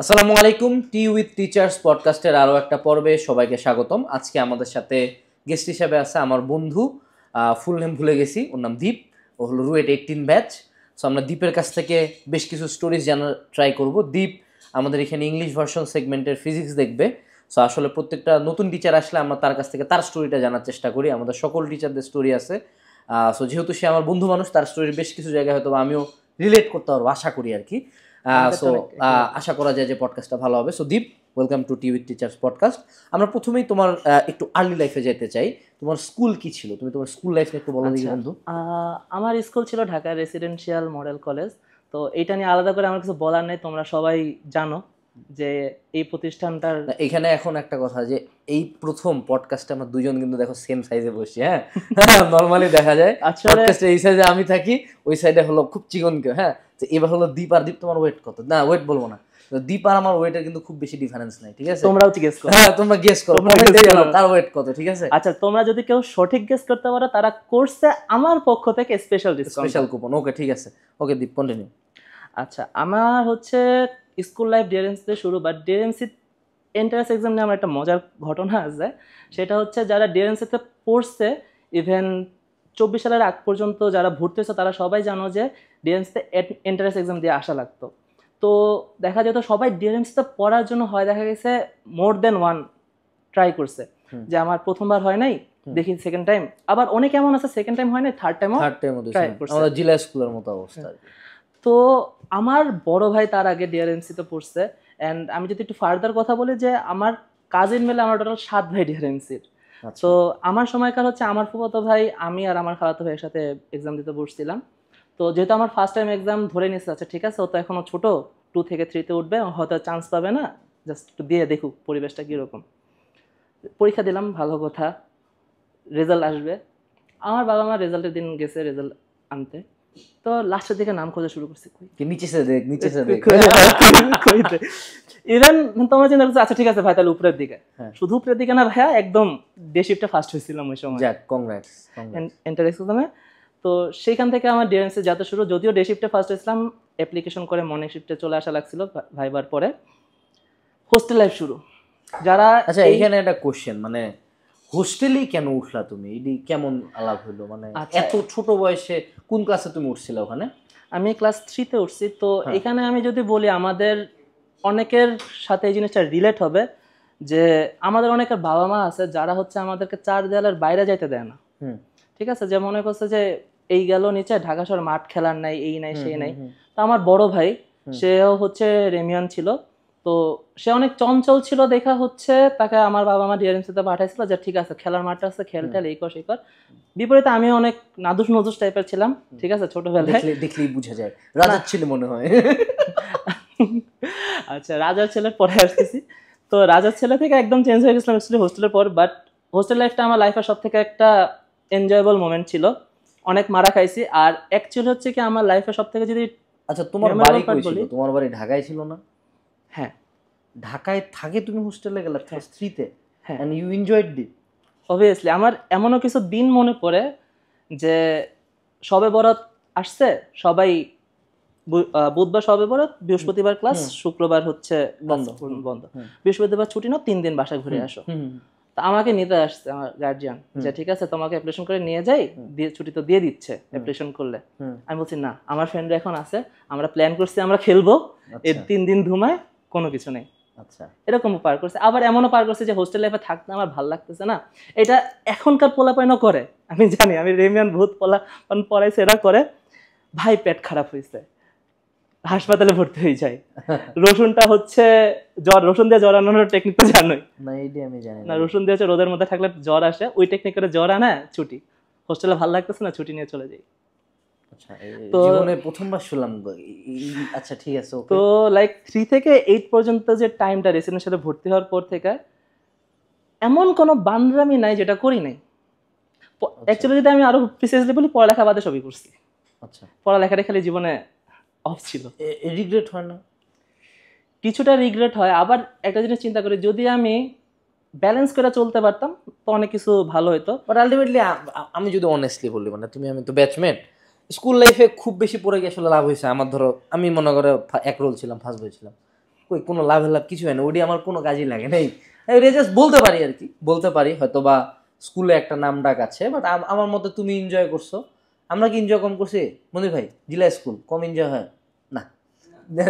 আসসালামু আলাইকুম। টি with teachers পডকাস্টের আরও একটা পর্বে সবাইকে স্বাগতম। আজকে আমাদের সাথে গেস্ট হিসাবে আছে আমার বন্ধু, ফুল নেম ভুলে গেছি, ওর নাম দীপ। ও হলো রুয়েট 18 ব্যাচ। সো আমরা দীপের কাছ থেকে বেশ কিছু স্টোরিজ জানার ট্রাই করব। দীপ আমাদের এখানে ইংলিশ ভার্সন সেগমেন্টের ফিজিক্স দেখবে। সো আসলে প্রত্যেকটা নতুন টিচার আসলে আমরা তার কাছ থেকে তার স্টোরিটা জানার চেষ্টা করি। আমাদের সকল টিচারদের স্টোরি আছে। সো যেহেতু সে আমার বন্ধু মানুষ, তার স্টোরির বেশ কিছু জায়গায় হয়তো আমিও রিলেট করতে পারবো, আশা করি আর কি। সো আশা করা যায় যে পডকাস্টটা ভালো হবে। So Deep, welcome to T with teachers podcast. আমরা প্রথমেই তোমার একটু আর্লি লাইফে যেতে চাই। তোমার স্কুল কি ছিল? তুমি তোমার স্কুল লাইফ একটু বলো দেখি বন্ধু। আমার স্কুল ছিল ঢাকা রেসিডেন্সিয়াল মডেল কলেজ। তো এটা নিয়ে আলাদা করে আমার কিছু বলার নেই, তোমরা সবাই জানো যে এই প্রতিষ্ঠানটার। এখানে এখন একটা কথা, যে এই প্রথম পডকাস্টে আমরা দুজন কিন্তু দেখো সেম সাইজে বসি। হ্যাঁ, নর্মালি দেখা যায় পডকাস্টে এই সাইজে আমি থাকি, ওই সাইডে হলো খুব চিকন কেউ। হ্যাঁ, তো এবার হলো দীপ আর দীপ, তোমার ওয়েট কত? না, ওয়েট বলবো না। দীপ আর আমার ওয়েটের কিন্তু খুব বেশি ডিফারেন্স নাই, ঠিক আছে? তোমরাও গেস করো। হ্যাঁ, তোমরা গেস করো তার ওয়েট কত, ঠিক আছে? আচ্ছা, তোমরা যদি কেউ সঠিক গেস করতে পারো, তারা কোর্সে আমার পক্ষ থেকে স্পেশাল স্পেশাল কুপন। ওকে, ঠিক আছে। ওকে দীপ, কন্টিনিউ। আচ্ছা, আমার হচ্ছে স্কুল লাইফ ডিএনসি তে শুরু, বাট ডিএনসি এন্ট্রান্স এক্সাম নিয়ে আমার একটা মজার ঘটনা আছে। সেটা হচ্ছে যারা ডিএনসি তে পড়ছে, ইভেন 24 সালের আগ পর্যন্ত যারা ভর্তি হয়েছে, তারা সবাই জানো যে ডিএনসি তে এন্ট্রান্স এক্সাম দিয়ে আসা লাগতো। তো দেখা যেত সবাই ডিএনসি তে পড়ার জন্য হয়, দেখা গেছে মোর দেন ওয়ান ট্রাই করছে, যে আমার প্রথমবার হয় নাই, দেখি সেকেন্ড টাইম। আবার অনেক এমন আছে সেকেন্ড টাইম হয় নাই, থার্ড টাইমও ট্রাই করছে। আমাদের জিলা স্কুলের মতো অবস্থা। তো আমার বড় ভাই তার আগে ডিআরএমসি তে পড়ছে। অ্যান্ড আমি যদি একটু ফার্দার কথা বলি, যে আমার কাজিন মিলে আমার টোটাল 7 ভাই ডিআরএমসির। তো আমার সময়কার হচ্ছে আমার ফুফাতো ভাই, আমি আর আমার খালাতো ভাইয়ের সাথে এক্সাম দিতে বসছিলাম। তো যেহেতু আমার ফার্স্ট টাইম এক্সাম ধরে নিচ্ছে, আচ্ছা ঠিক আছে, ও তো এখনো ছোট, 2 থেকে 3 তে উঠবে, হয়তো চান্স পাবে না, জাস্ট একটু দিয়ে দেখুক পরিবেশটা কীরকম। পরীক্ষা দিলাম, ভালো কথা, রেজাল্ট আসবে। আমার বাবা মা রেজাল্টের দিন গেছে রেজাল্ট আনতে, তো লাস্টের দিকে নাম খোঁজা শুরু করছি, নিচে সে দেখ, নিচে সে দেখ। ইভেন তোমরা চিন্তা করছো, আচ্ছা ঠিক আছে ভাই, তাহলে উপরের দিকে। শুধু উপরের দিকে না ভাইয়া, একদম ডে শিফটে ফার্স্ট হয়েছিলাম ওই সময়। যাক, কংগ্রেটস এন্টার এক্সামে। তো সেইখান থেকে আমার ডিএনসি যাতে শুরু। যদিও ডে শিফটে ফার্স্ট হয়েছিলাম, অ্যাপ্লিকেশন করে মর্নিং শিফটে চলে আসা লাগছিল ভাইবার পরে। হোস্টেল লাইফ শুরু। যারা আচ্ছা, এখানে একটা কোশ্চেন, মানে হোস্টেলেই কেন উঠলা তুমি? এটি কেমন আলাপ হইলো? মানে এত ছোট বয়সে কোন ক্লাসে তুমি উঠছিলে ওখানে? আমি ক্লাস 3 তে উঠছি। তো এখানে আমি যদি বলি, আমাদের অনেকের সাথে এই জিনিসটা রিলেট হবে, যে আমাদের অনেকের বাবা মা আছে যারা হচ্ছে আমাদেরকে 4 দেয়ালের বাইরে যাইতে দেয় না। ঠিক আছে, যে মনে করছে যে এই গেল নিচে, ঢাকা শহর মাঠ খেলার নাই, এই নাই সেই নাই। তো আমার বড় ভাই, সেও হচ্ছে রেমিয়ান ছিল। তো সে অনেক চঞ্চল ছিল, দেখা হচ্ছে তাকে আমার বাবা মা ডিআরএমসিতে পাঠাইছিল, যে ঠিক আছে খেলার মাঠটা আছে, খেল টেল এই কর সেই কর। বিপরীতে আমি অনেক নাদুস নদুস টাইপের ছিলাম, ঠিক আছে, ছোটবেলায় দেখলেই বোঝা যায় রাজার ছেলে মনে হয়। আচ্ছা, রাজার ছেলের পরে আসতেছি। তো রাজার ছেলে থেকে একদম চেঞ্জ হয়ে গেছিলাম অ্যাকচুয়ালি হোস্টেলের পর। বাট হোস্টেল লাইফটা আমার লাইফের সব থেকে একটা এনজয়েবল মোমেন্ট ছিল। অনেক মারা খাইছি। আর অ্যাকচুয়ালি হচ্ছে কি, আমার লাইফের সব থেকে যদি, আচ্ছা তোমার বাড়ি কই ছিল? তোমার বাড়ি ঢাকায় ছিল না? হ্যাঁ, ঢাকায় থাকে তুমি হোস্টেলে গেলে ক্লাস 3 তে, হ্যাঁ, and you enjoyed it? Obviously. আমার এমনও কিছু দিন মনে পড়ে যে শবে বরাত আসছে, সবাই বুধবার শবে বরাত, বৃহস্পতিবার ক্লাস, শুক্রবার হচ্ছে বন্ধ। বৃহস্পতিবার ছুটি না, 3 দিন বাসায় ঘুরে আসো। তা আমাকে নিতে আসছে আমার গার্জিয়ান, যে ঠিক আছে তোমাকে অ্যাপ্লিকেশন করে নিয়ে যাই, ছুটি তো দিয়ে দিচ্ছে অ্যাপ্লিকেশন করলে। আমি বলছি না, আমার ফ্রেন্ডরা এখন আছে, আমরা প্ল্যান করছি আমরা খেলবো, এর 3 দিন ধুমায় কোনো কিছু নেই। আচ্ছা, এরকম পার করছে। আবার এমনও পার করছে যে হোস্টেল লাইফে থাকতে আমার ভালো লাগতেছে না। এটা এখনকার পোলাপাইনও করে, আমি জানি, আমি রেমিয়ান ভূত পোলাপান পড়াইছে, এরা করে। ভাই পেট খারাপ হয়েছে, হাসপাতালে ভর্তি হয়ে যায়। রসুনটা হচ্ছে জ্বর, রসুন দিয়ে জ্বর আনানোর টেকনিক তো জানোই না? এইটা আমি জানি না। রসুন দিয়ে হচ্ছে রোদের মধ্যে থাকলে জ্বর আসে, ওই টেকনিক করে জ্বর আনা, ছুটি। হোস্টেলে ভালো লাগতেছে না, ছুটি নিয়ে চলে যাই। আচ্ছা, জীবনে প্রথমবার শুনলাম। আচ্ছা ঠিক আছে। তো লাইক 3 থেকে 8 পর্যন্ত যে টাইমটা রেসিডেন্সিয়ালে ভর্তি হওয়ার পর থেকে এমন কোনো বান্দরামি নাই যেটা করি নাই। অ্যাকচুয়ালি যদি আমি আরো প্রিসাইজলি বলি, পড়ালেখা বাদে সবই করছি। আচ্ছা, পড়ালেখাটা খালি জীবনে অফ ছিল। রিগ্রেট হয় না? কিছুটা রিগ্রেট হয়। আবার একটা জিনিস চিন্তা করি, যদি আমি ব্যালেন্স করে চলতে পারতাম তো অনেক কিছু ভালো হতো। বাট আলটিমেটলি আমি যদি অনেস্টলি বলি, মানে আমি তো ব্যাচমেট, স্কুল লাইফে খুব বেশি পড়ে গিয়ে আসলে লাভ হয়েছে আমার। ধরো আমি মনে করে এক রোল ছিলাম, ফার্স্ট বয় ছিলাম, কই কোনো লাভ কিছু হয় না, ওটি আমার কোনো কাজই লাগে নাই। ওটা জাস্ট বলতে পারি আর কি, বলতে পারি হয়তো বা স্কুলে একটা নাম ডাক আছে, বাট আমার মতে তুমি এনজয় করছো, আমরা কি এনজয় কম করছি? মনির ভাই জেলা স্কুল কম এনজয় হয় না,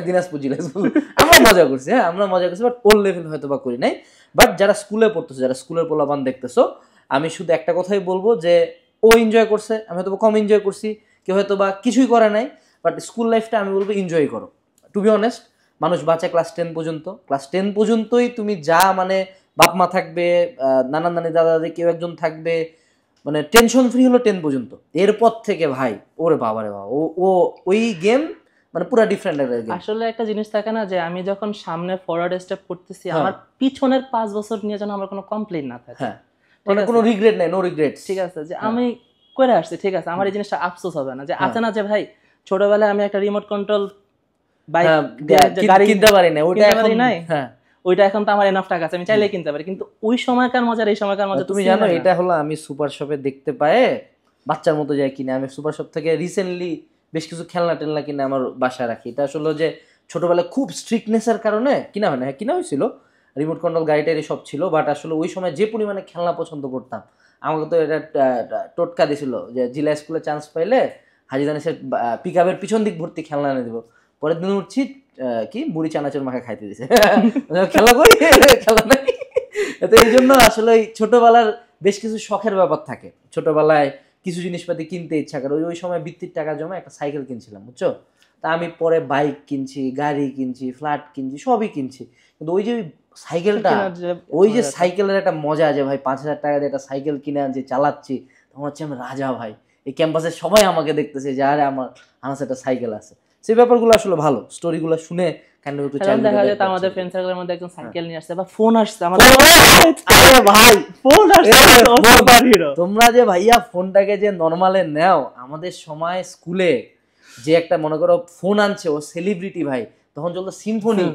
দিনাজপুর জেলা স্কুল আমরা মজা করছি, হ্যাঁ আমরা মজা করছি, বাট ওর লেভেল হয়তো বা করি নাই। বাট যারা স্কুলে পড়তেছো, যারা স্কুলের পোলাপান দেখতেছো, আমি শুধু একটা কথাই বলবো যে ও এনজয় করছে, আমি হয়তো কম এনজয় করছি, কেউ হয়তো বা কিছুই করে নাই, বাট স্কুল লাইফটা আমি বলবো এনজয় করো। টু বি অনেস্ট, মানুষ বাঁচে ক্লাস 10 পর্যন্ত, ক্লাস 10 পর্যন্তই তুমি যা মানে বাপ মা থাকবে, নানা নানি দাদা দাদি কেউ একজন থাকবে, মানে টেনশন ফ্রি হলো 10 পর্যন্ত। এরপর থেকে ভাই ওরে বাবা রে বাবা, ও ওই গেম মানে পুরো ডিফারেন্ট একটা গেম। আসলে একটা জিনিস থাকে না যে আমি যখন সামনে ফরওয়ার্ড স্টেপ করতেছি, আমার পিছনের 5 বছর নিয়ে যেন আমার কোনো কমপ্লেইন না থাকে, হ্যাঁ মানে কোনো রিগ্রেট নাই, নো রিগ্রেট। ঠিক আছে, যে আমি করে আসছি, ঠিক আছে, আমার এই জিনিসটা আফসোস হবে না যে আছে না যে ভাই ছোটবেলায় আমি একটা রিমোট কন্ট্রোল বাইক গাড়ি কিনতে পারি না, ওইটা এখন নাই, হ্যাঁ ওইটা এখন তো আমার এনাফ টাকা আছে, আমি চাইলেই কিনতে পারি, কিন্তু ওই সময়কার মজা এই সময়কার মজা তুমি জানো এটা হলো আমি সুপার শপে দেখতে পায়ে বাচ্চার মতো যাই কিনে, আমি সুপার শপ থেকে রিসেন্টলি বেশ কিছু খেলনা টেলনা কিনে আমার বাসায় রাখি। এটা আসলে যে ছোটবেলায় খুব স্ট্রিক্টনেসের কারণে কিনা হয় না, হ্যাঁ কিনা হয়েছিল, রিমোট কন্ট্রোল গাড়িটারি সব ছিল, বাট আসলে ওই সময় যে পরিমাণে খেলনা পছন্দ করতাম, আমাকে তো এটা টোটকা দিছিল যে জিলা স্কুলে চান্স পাইলে হাজিদান এসে পিক আপের পিছন দিক ভর্তি খেলনা এনে দিব। পরের দিন উঠছি কি বুড়ি চানাচুর মাখা খাইতে দিছে খেলা করি খেলা নাই। তো এই জন্য আসলে ছোটবেলার বেশ কিছু শখের ব্যাপার থাকে, ছোটবেলায় কিছু জিনিসপাতি কিনতে ইচ্ছা করে, ওই সময় বৃত্তির টাকা জমা একটা সাইকেল কিনছিলাম বুঝছো, তা আমি পরে বাইক কিনছি, গাড়ি কিনছি, ফ্ল্যাট কিনছি, সবই কিনছি, কিন্তু ওই যে সাইকেলটা, ওই যে সাইকেলের একটা মজা আছে ভাই, 5,000 টাকা দিয়ে একটা সাইকেল কিনে আনছি, চালাচ্ছি, তখন হচ্ছে আমি রাজা ভাই, এই ক্যাম্পাসে সবাই আমাকে দেখতেছে যে আরে আমার একটা সাইকেল আছে। সেই ব্যাপারগুলো আসলে ভালো, স্টোরিগুলো শুনে দেখা যায় আমাদের ফ্রেন্ড সার্কেলের মধ্যে একজন সাইকেল নিয়ে আসছে বা ফোন আসছে আমাদের, আরে ভাই ফোন আসছে, সুপার হিরো। তোমরা যে ভাইয়া ফোনটাকে যে নরমালে নাও, আমাদের সময় স্কুলে যে একটা মনে করো ফোন আনছে ও সেলিব্রিটি ভাই, তখন চলতো Symphony,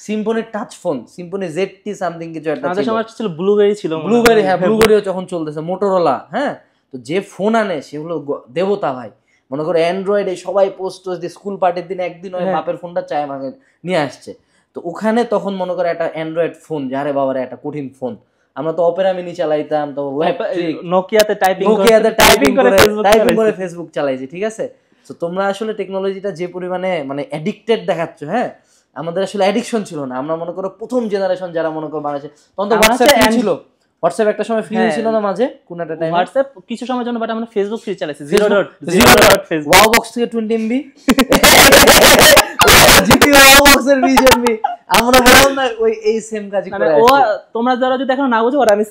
Symphony touch phone, Symphony ZT something কিছু একটা আমাদের সময় ছিল ব্লুবেরি, ছিল ব্লুবেরি, হ্যাঁ ব্লুবেরিও যখন চলতেছে, মোটরোলা, হ্যাঁ তো যে ফোন আনে সেগুলো দেবতা ভাই। মনে করো অ্যান্ড্রয়েডে সবাই পোস্ট দিয়ে স্কুল পার্টির দিন একদিন ওই বাপের ফোনটা চায় আমাকে নিয়ে আসছে, তো ওখানে তখন মনে করো একটা অ্যান্ড্রয়েড ফোন, যারে বাবারে একটা কঠিন ফোন, আমরা তো অপেরা মিনি চালাইতাম, তো নোকিয়াতে টাইপিং করে ফেসবুক চালাইছি, ঠিক আছে। তো তোমরা আসলে টেকনোলজিটা যে পরিমাণে মানে অ্যাডিক্টেড দেখাচ্ছ, হ্যাঁ আমাদের আসলে অ্যাডিকশন ছিল না, আমরা মনে করো প্রথম জেনারেশন যারা মনে করো বাংলাদেশে, তখন তো হোয়াটসঅ্যাপ ছিল, হোয়াটসঅ্যাপ একটা সময় ফ্রি ছিল না মাঝে কোন একটা টাইমে, হোয়াটসঅ্যাপ কিছু সময়ের জন্য, বাট আমরা ফেসবুক ফ্রি চালাইছি, 0.0 ওয়াও বক্স থেকে 20 MB জিপি ওয়াও বক্সের বিজেপি আমরা বললাম না ওই এই সেম কাজ করে ও, তোমরা যারা যদি এখন না বুঝো ওরা আমি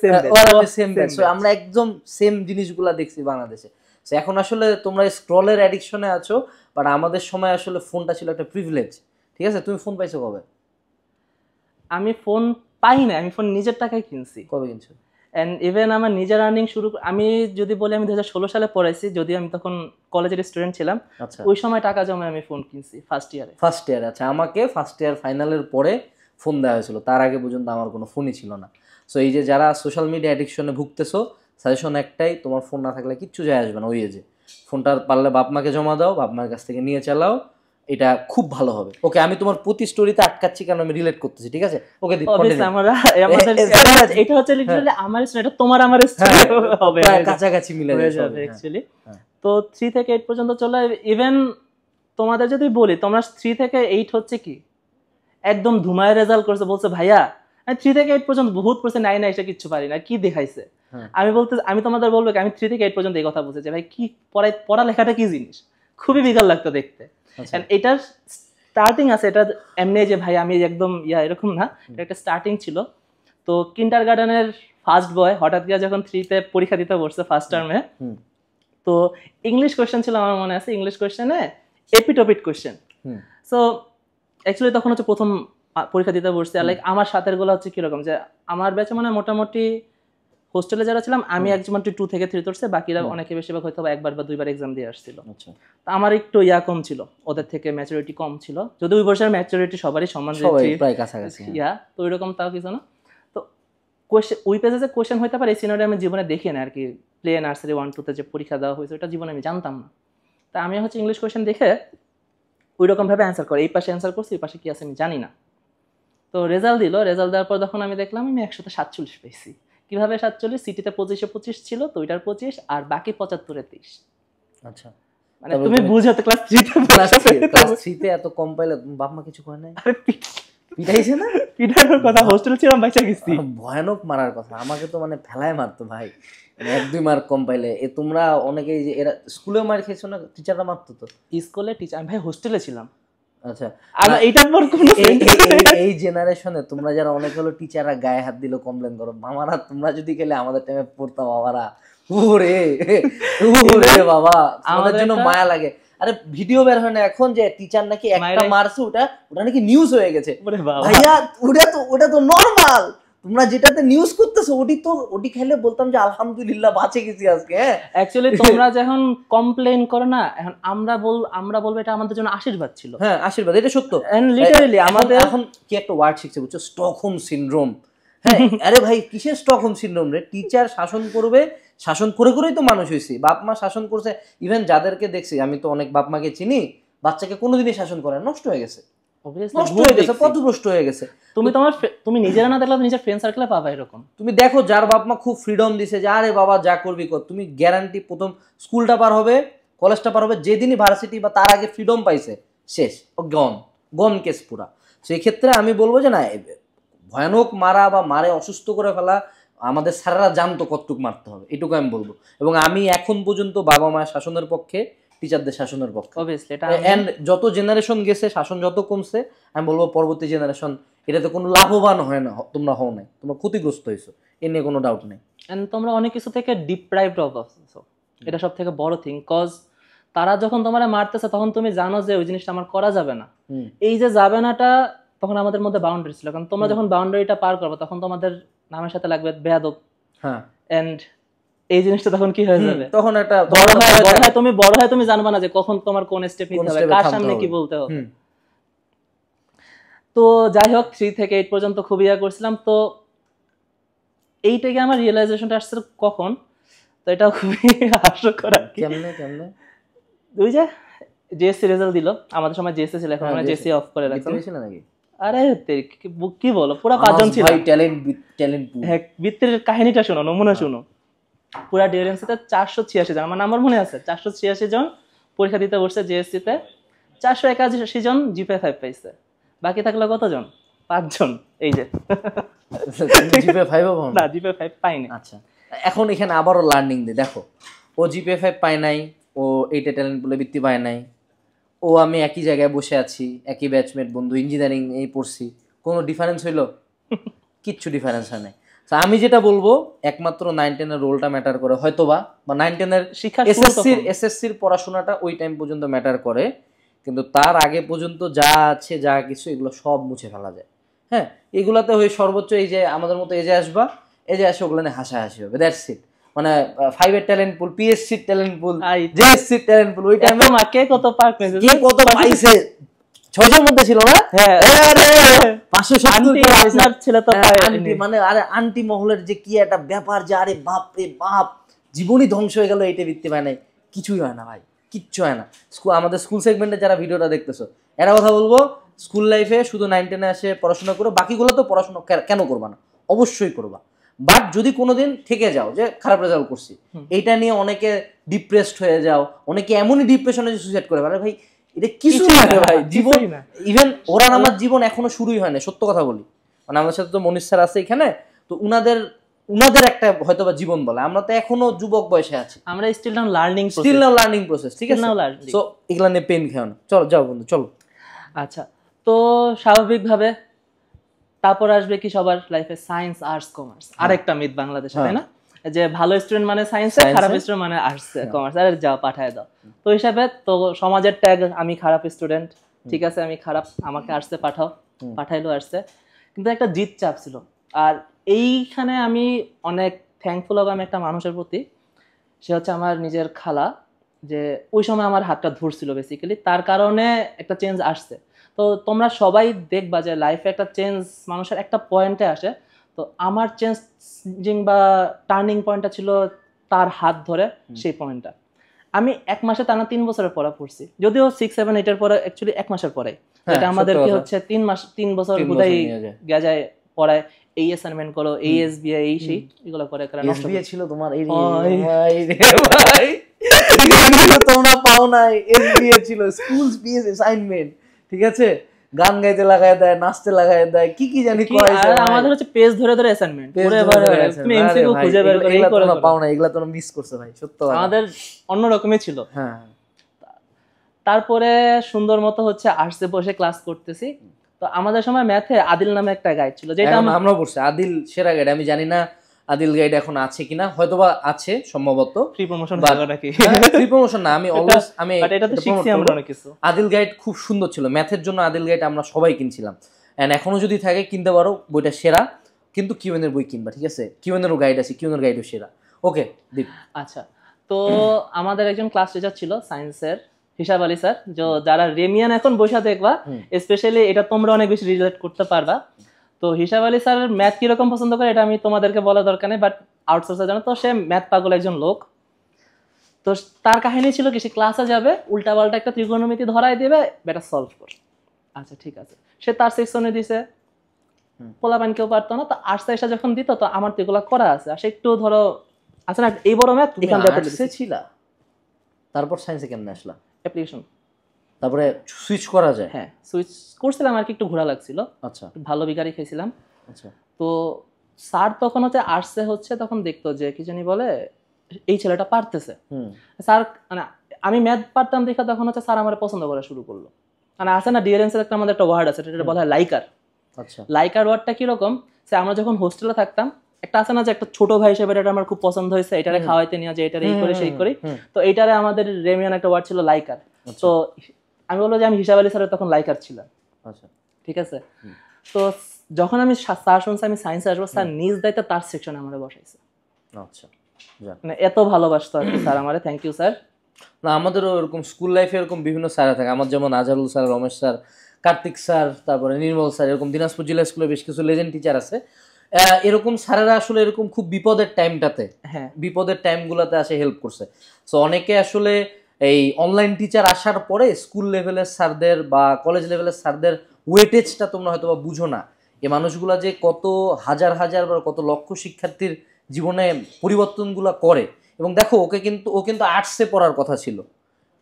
সেম ব্যাচ, আমরা একদম সেম জিনিসগুলা দেখছি বাংলাদেশে। সো এখন আসলে তোমরা স্ক্রলের অ্যাডিকশনে আছো, বাট আমাদের সময় আসলে ফোনটা ছিল একটা প্রিভিলেজ, ঠিক আছে। তুমি ফোন পাইছো কবে? আমি ফোন পাই না, আমি ফোন নিজের টাকায় কিনছি। কবে কিনছো? এন্ড ইভেন আমার নিজের আর্নিং শুরু, আমি যদি বলি আমি 2016 সালে পড়াইছি, যদি আমি তখন কলেজের স্টুডেন্ট ছিলাম, ওই সময় টাকা জমা আমি ফোন কিনছি ফার্স্ট ইয়ারে। আচ্ছা, আমাকে ফার্স্ট ইয়ার ফাইনালের পরে ফোন দেওয়া হয়েছিল, তার আগে পর্যন্ত আমার কোনো ফোনই ছিল না। সো এই যে যারা সোশ্যাল মিডিয়া অ্যাডিকশনে ভুগতেছো, সাজেশন একটাই, তোমার ফোন না থাকলে কিচ্ছু যায় আসবে না, ওই যে ফোনটা পারলে বাপ মাকে জমা দাও, বাপ মার কাছ থেকে নিয়ে চালাও, এটা খুব ভালো হবে। ওকে, আমি তোমার প্রতি স্টোরিতে আটকাচ্ছি কারণ আমি রিলেট করতেছি, ঠিক আছে। ওকে এটা হচ্ছে লিটারালি আমার স্টোরি, এটা তোমার আমার স্টোরি হবে, কাছাকাছি মিলে যাবে অ্যাকচুয়ালি। তো 3 থেকে 8 পর্যন্ত চলে। ইভেন তোমাদের যদি বলি, তোমরা 3 থেকে 8 হচ্ছে কি একদম ধুমায় রেজাল্ট করছে, বলছে ভাইয়া 3 থেকে 8 পর্যন্ত বহুত পড়ছে, 9 এসে কিচ্ছু পারি না, কি দেখাইছে। আমি তোমাদের বলবো আমি 3 থেকে 8 পর্যন্ত এই কথা বলছি যে ভাই কি পড়ালেখাটা কি জিনিস, খুবই বিকাল লাগতো দেখতে। এটার স্টার্টিং আছে, এটা এমনি যে ভাই আমি একদম এরকম না, এটা একটা স্টার্টিং ছিল। তো কিন্ডার গার্ডেনের ফার্স্ট বয় হঠাৎ গিয়ে যখন 3-তে পরীক্ষা দিতে বসছে ফার্স্ট টার্মে, তো ইংলিশ কোয়েশ্চেন ছিল আমার মনে আছে, ইংলিশ কোয়েশ্চেনে এপিটোপিট কোয়েশ্চেন। সো অ্যাকচুয়ালি তখন হচ্ছে প্রথম পরীক্ষা দিতে বসছে, লাইক আমার সাথের গুলো হচ্ছে কিরকম যে আমার ব্যাচে মানে মোটামুটি হোস্টেলে যারা ছিলাম, আমি একজন 2 থেকে 3 ধরছে, বাকিরা অনেকে বেশিরভাগ হয়তো একবার বা 2বার এক্সাম দিয়ে আসছিল। তো আমার একটু কম ছিল, ওদের থেকে ম্যাচুরিটি কম ছিল, যদি ওই বছর ম্যাচুরিটি সবারই সমান, প্রায় কাছাকাছি, তো ওইরকম তাও কিছু না। তো কোয়েশ্চেন ওই পেজে যে কোয়েশ্চেন হইতে পারে এই সিনারিও আমি জীবনে দেখি না আর কি, প্লে নার্সারি 1-2-তে যে পরীক্ষা দেওয়া হয়েছে ওটা জীবনে আমি জানতাম না। তা আমি হচ্ছে ইংলিশ কোয়েশ্চেন দেখে ওই রকম ভাবে অ্যান্সার করে, এই পাশে অ্যান্সার করছি, এই পাশে কি আছে আমি জানি না। তো রেজাল্ট দেওয়ার পর যখন আমি দেখলাম আমি 147 পেয়েছি। কিভাবে 47? সিটিতে 25 ছিল, তো ওইটার 25 আর বাকি 75-এ 30। আচ্ছা, মানে তুমি বুঝো তো, ক্লাস 3তে ক্লাস 3তে এত কম পাইলে বাপ মা কিছু করে নাই? পিটাইছে না? পিটানোর কথা, হোস্টেলে ছিলাম, বাইচা গেছি। ভয়ানক মারার কথা, আমাকে তো মানে ফেলায় মারতো ভাই, 1-2 মার্ক কম পাইলে। তোমরা অনেকেই যে এরা স্কুলেও মার খেয়েছো না? টিচাররা মারতো তো? স্কুলে টিচার, আমি ভাই হোস্টেলে ছিলাম। আচ্ছা, আর এইটার পর কোনো এই জেনারেশনে তোমরা যারা অনেক হলো টিচাররা গায়ে হাত দিল কমপ্লেন করো, মামারা তোমরা যদি গেলে আমাদের টাইমে পড়তাম বাবারা, ওরে ওরে বাবা, আমাদের জন্য মায়া লাগে। আরে ভিডিও বের হয় না এখন যে টিচার নাকি একটা মারছে, ওটা নাকি নিউজ হয়ে গেছে। ভাইয়া ওটা তো নরমাল, তোমরা যেটাতে নিউজ করতেছো ওটি খাইলে বলতাম যে আলহামদুলিল্লাহ বাঁচে গেছি আজকে। হ্যাঁ, অ্যাকচুয়ালি তোমরা যখন কমপ্লেইন করো না, এখন আমরা বলবো এটা আমাদের জন্য আশীর্বাদ ছিল। হ্যাঁ, আশীর্বাদ, এটা সত্য। লিটারালি আমাদের এখন কি একটা ওয়ার্ড শিখছে বুঝছো, স্টকহোম সিনড্রোম। হ্যাঁ, আরে ভাই কিসের স্টকহোম সিনড্রোম রে? টিচার শাসন করবে, শাসন করে করেই তো মানুষ হয়েছি। বাপ মা শাসন করছে, ইভেন যাদেরকে দেখছি, আমি তো অনেক বাপ মাকে চিনি, বাচ্চাকে কোনোদিনই শাসন করে নষ্ট হয়ে গেছে, পথভ্রষ্ট হয়ে গেছে। তুমি নিজেরা না দেখলে নিজের ফ্রেন্ড সার্কেলে পাবা এরকম। তুমি দেখো যার বাপ মা খুব ফ্রিডম দিছে যে আরে বাবা যা করবি কর, তুমি গ্যারান্টি প্রথম স্কুলটা পার হবে, কলেজটা পার হবে, যেদিনই ভার্সিটি বা তার আগে ফ্রিডম পাইছে শেষ, ও গন কেস পুরা। সেই ক্ষেত্রে আমি বলবো যে না, ভয়ানক মারা বা মারে অসুস্থ করে ফেলা আমাদের স্যারেরা জানতো কতটুক মারতে হবে, এটুকু আমি বলবো। এবং আমি এখন পর্যন্ত বাবা মায়ের শাসনের পক্ষে, টিচারদের শাসনের পক্ষে। এন্ড যত জেনারেশন গেছে, শাসন যত কমছে, আমি বলবো পরবর্তী জেনারেশন এটাতে কোনো লাভবান হয় না, তোমরা হও নাই, তোমরা ক্ষতিগ্রস্ত হয়েছো, এ নিয়ে কোনো ডাউট নেই। এন্ড তোমরা অনেক কিছু থেকে ডিপ্রাইভড অফ, এটা সব থেকে বড় থিং। কজ তারা যখন তোমার মারতেছে তখন তুমি জানো যে ওই জিনিসটা আমার করা যাবে না। এই যে যাবে নাটা তখন আমাদের মধ্যে বাউন্ডারি ছিল, কারণ তোমরা যখন বাউন্ডারিটা পার করবে তখন তোমাদের নামের সাথে লাগবে বেয়াদব। হ্যাঁ, এন্ড এই জিনিসটা তখন কি হয়ে যাবে, তখন একটা বড় হয় তুমি জানবা না যে কখন তোমার কোন স্টেপ নিতে হবে, কার সামনে কি বলতে হবে। তো যাই হোক, 3 থেকে 8 পর্যন্ত খুব ইয়া করছিলাম। তো এইটাকে আমার রিয়েলাইজেশনটা আসছে কখন, তো এটা খুবই হাস্যকর। কেমনে ওই যে জেএসসি রেজাল্ট দিল, আমাদের সময় জেএসসি ছিল, এখন মানে জেএসসি অফ করে রাখছে নাকি? আরে কি বলো, পুরো 5 জন ছিল। হ্যাঁ, বৃত্তির কাহিনীটা শোনো, নমুনা শোনো। পুরা ডিউরেন্সিতে 486 জন, আমার নাম্বার মনে আছে, 486 জন পরীক্ষা দিতে বসছে জেএসসি তে। 481 জন জিপিএ 5 পাইছে, বাকি থাকলো কতজন? 5 জন। এই যে জিপিএ 5 না, জিপিএ 5 পাইনি। আচ্ছা, এখন এখানে আবারও লার্নিং দে, দেখো ও জিপিএ 5 পায় নাই, ও 8-এ ট্যালেন্ট পুলে বৃত্তি পায় নাই, ও আমি একই জায়গায় বসে আছি, একই ব্যাচমেট বন্ধু, ইঞ্জিনিয়ারিং এই পড়ছি, কোনো ডিফারেন্স হইলো? কিচ্ছু ডিফারেন্স হয় নাই। আমি যেটা বলবো, একমাত্র 9-10-এর রোলটা ম্যাটার করে, হয়তো বা 9-10-এর এসএসসির পড়াশোনাটা ওই টাইম পর্যন্ত ম্যাটার করে, কিন্তু তার আগে পর্যন্ত যা আছে যা কিছু এগুলো সব মুছে ফেলা যায়। হ্যাঁ, এগুলাতে হয়ে সর্বোচ্চ এই যে আমাদের মতো এজে আসবা, এজে আসে ওগুলো নিয়ে হাসাহাসি হবে, দ্যাটস ইট। মানে 5-এর ট্যালেন্ট পুল, পিএসসির ট্যালেন্ট পুল, জেএসসির ট্যালেন্ট পুল, ওই টাইমে কে কত পাইছে 600-এর মধ্যে ছিল না? হ্যাঁ, 570 ছিল তো। মানে আরে আন্টি মহলের যে কি একটা ব্যাপার, যে আরে বাপ রে বাপ, জীবনই ধ্বংস হয়ে গেল, এইটা বৃত্তি পায় নাই, কিছুই হয় না ভাই, কিচ্ছু হয় না। আমাদের স্কুল সেগমেন্টে যারা ভিডিওটা দেখতেছো, এরা কথা বলবো, স্কুল লাইফে শুধু 9-10-এ আসে পড়াশোনা করো, বাকিগুলো তো পড়াশোনা কেন করবা না? অবশ্যই করবা। বাট যদি কোনোদিন থেকে যাও যে খারাপ রেজাল্ট করছি, এইটা নিয়ে অনেকে ডিপ্রেসড হয়ে যাও, অনেকে এমনই ডিপ্রেশনে সুইসাইড করে, আরে ভাই এটা কিছু না ভাই, জীবন। ইভেন ওরান আমার জীবন এখনো শুরুই হয় না, সত্য কথা বলি। মানে আমাদের সাথে তো মনীষ স্যার আছে এখানে, তো উনাদের একটা হয়তো বা জীবন বলে, আমরা তো এখনো যুবক বয়সে আছি, আমরা স্টিল নাও লার্নিং প্রসেস, ঠিক আছে? সো এগুলা নিয়ে পেন খেও না, চলো যাও বন্ধু, চলো। আচ্ছা, তো স্বাভাবিকভাবে তারপর আসবে কি সবার লাইফে সায়েন্স, আর্টস, কমার্স। আরেকটা মিথ বাংলাদেশে, তাই না, যে ভালো স্টুডেন্ট মানে সায়েন্সে, খারাপ স্টুডেন্ট মানে আর্টস কমার্স, আরে যাও পাঠায় দাও। তো হিসাবে তো সমাজের ট্যাগ, আমি খারাপ স্টুডেন্ট, ঠিক আছে আমি খারাপ, আমাকে আর্টসে পাঠাইলো আর্টসে। কিন্তু একটা জিত চাপ ছিল। আর এইখানে আমি অনেক থ্যাঙ্কফুল হব আমি একটা মানুষের প্রতি, সে হচ্ছে আমার নিজের খালা, যে ওই সময় আমার হাতটা ধরছিল বেসিক্যালি, তার কারণে একটা চেঞ্জ আসছে। তো তোমরা সবাই দেখবা যে লাইফে একটা চেঞ্জ মানুষের একটা পয়েন্টে আসে। তো আমার চেঞ্জিং বা টার্নিং পয়েন্টটা ছিল তার হাত ধরে, সেই পয়েন্টটা। আমি 1 মাসে টানা 3 বছরের পড়া পড়ছি, যদিও 6, 7, 8-এর পরে অ্যাকচুয়ালি 1 মাসের পরে। এটা আমাদেরকে হচ্ছে 3 বছর হুদাই গেজায় পড়ায়, এই অ্যাসাইনমেন্ট করো, এই এসবিএ, এই সেই এগুলো করে করে নষ্ট এসবিএ ছিল তোমার। এই ভাই ভাই তোমরা পাও নাই, এসবিএ ছিল, স্কুল বিএস অ্যাসাইনমেন্ট, ঠিক আছে? গান গাইতে লাগায় দেয়, নাচতে লাগায় দেয়, কি কি জানি কয়। আর আমাদের হচ্ছে পেজ ধরে ধরে অ্যাসাইনমেন্ট পুরো তুমি এমসিকিউ খুঁজে বের করে এই করে পাও না, এগুলা তোমরা মিস করছো ভাই, সত্য আমাদের অন্য রকমই ছিল। হ্যাঁ, তারপরে সুন্দর মতো হচ্ছে আর্টসে বসে ক্লাস করতেছি। তো আমাদের সময় ম্যাথে আদিল নামে একটা গাইড ছিল, যেটা আমরাও পড়ছি। আদিল সেরা গাইড, আমি জানি না আদিল গাইড এখন আছে কিনা, হয়তোবা আছে সম্ভবত। ফ্রি প্রমোশন হলো নাকি? ফ্রি প্রমোশন না, আমি অলওয়েজ আমি এটা তো শিখছি আমরা অনেক কিছু। আদিল গাইড খুব সুন্দর ছিল, ম্যাথের জন্য আদিল গাইড আমরা সবাই কিনছিলাম, এন্ড এখনো যদি থাকে কিনতে পারো, বইটা সেরা। কিন্তু কিউএন এর বই কিনবা, ঠিক আছে? কিউএন এরও গাইড আছে, কিউএন এর গাইডও সেরা। ওকে দীপ। আচ্ছা, তো আমাদের একজন ক্লাস টিচার ছিল সায়েন্সের, হিসাব আলী স্যার। যারা রেমিয়ান এখন বসে দেখবা, স্পেশালি এটা তোমরা অনেক বেশি রিলেট করতে পারবা। তো হিসাব আলী স্যার ম্যাথ কিরকম পছন্দ করে এটা আমি তোমাদেরকে বলা দরকার নেই, বাট আউটসোর্সে জানো। তো সে ম্যাথ পাগল একজন লোক। তো তার কাহিনী ছিল কি, সে ক্লাসে যাবে, উল্টা পাল্টা একটা ত্রিকোণমিতি ধরাই দেবে, বেটা সলভ কর। আচ্ছা ঠিক আছে, সে তার সেকশনে দিছে, পোলাপান কেউ পারতো না। তো আর্টসে এসে যখন দিত, তো আমার তো এগুলো করা আছে, আর সে একটু ধরো আছে না এই বড় ম্যাথ, এখান থেকে ছিল। তারপর সায়েন্সে কেমনে আসলা? অ্যাপ্লিকেশন, তারপরে সুইচ করা যায়? হ্যাঁ সুইচ করছিলাম আর কি, একটু ঘোরা লাগছিল। আচ্ছা, ভালো বিকারি খাইছিলাম। আচ্ছা। তো স্যার তখন হচ্ছে আর্টসে হচ্ছে তখন দেখতো যে কি জানি বলে এই ছেলেটা পারতেছে। স্যার মানে আমি ম্যাথ পারতাম দেখা, তখন হচ্ছে স্যার আমার পছন্দ করা শুরু করলো। মানে আছে না ডিআরএনস এর একটা আমাদের একটা ওয়ার্ড আছে, এটা বলা হয় লাইকার। আচ্ছা, লাইকার ওয়ার্ডটা কিরকম, সে আমরা যখন হোস্টেলে থাকতাম, একটা আছে না যে একটা ছোট ভাই হিসেবে এটা আমার খুব পছন্দ হয়েছে, এটারে খাওয়াইতে নিয়ে যে এটারে এই করে সেই করি। তো এইটারে আমাদের রেমিয়ান একটা ওয়ার্ড ছিল লাইকার। তো আমি বলবো যে আমি হিসাব আলী স্যারের তখন লাইকার ছিলাম। আচ্ছা ঠিক আছে। তো যখন আমি স্যার শুনছি আমি সায়েন্সে আসবো, স্যার নিজ দায়িত্বে তার সেকশনে আমারে বসাইছে। আচ্ছা, মানে এত ভালোবাসতো আর কি স্যার আমারে। Thank you sir. না, আমাদেরও এরকম স্কুল লাইফে এরকম বিভিন্ন স্যার থাকে। আমার যেমন Azharul sir, Ramesh sir, Kartik sir, তারপরে নির্মল স্যার, এরকম দিনাজপুর জেলা স্কুলে বেশ কিছু লেজেন্ড টিচার আছে। এরকম স্যারেরা আসলে এরকম খুব বিপদের টাইমটাতে, বিপদের টাইমগুলোতে আসে হেল্প করছে। সো অনেকে আসলে এই অনলাইন টিচার আসার পরে স্কুল লেভেলের স্যারদের বা কলেজ লেভেলের স্যারদের ওয়েটেজটা তোমরা হয়তো বা বুঝো না। এই মানুষগুলা যে কত হাজার হাজার বা কত লক্ষ শিক্ষার্থীর জীবনে পরিবর্তনগুলো করে। এবং দেখো ও কিন্তু আর্টসে পড়ার কথা ছিল,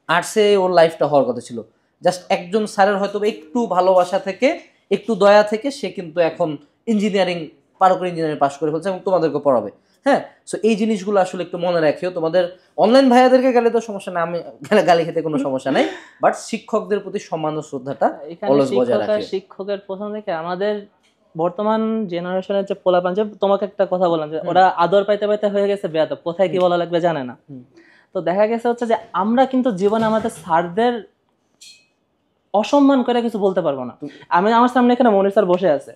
আর্টসে ওর লাইফটা হওয়ার কথা ছিল। জাস্ট একজন স্যারের হয়তো একটু ভালোবাসা থেকে, একটু দয়া থেকে সে কিন্তু এখন ইঞ্জিনিয়ারিং পাশ করে ফেলছে এবং তোমাদেরকে পড়াবে। হ্যাঁ, সো এই জিনিসগুলো আসলে একটু মনে রাখিও। তোমাদের অনলাইন ভাইয়াদেরকে গেলে তো সমস্যা না, আমি গালি খেতে কোনো সমস্যা নাই, বাট শিক্ষকদের প্রতি সম্মান ও শ্রদ্ধাটা অলওয়েজ বজায় রাখিও। শিক্ষকের প্রথম থেকে আমাদের বর্তমান জেনারেশনের যে পোলাপান, যে তোমাকে একটা কথা বললাম যে ওরা আদর পাইতে পাইতে হয়ে গেছে বেয়াদব, কোথায় কি বলা লাগবে জানে না। তো দেখা গেছে হচ্ছে যে আমরা কিন্তু জীবনে আমাদের স্যারদের অসম্মান করে কিছু বলতে পারবো না। আমি আমার সামনে এখানে মনির স্যার বসে আছে,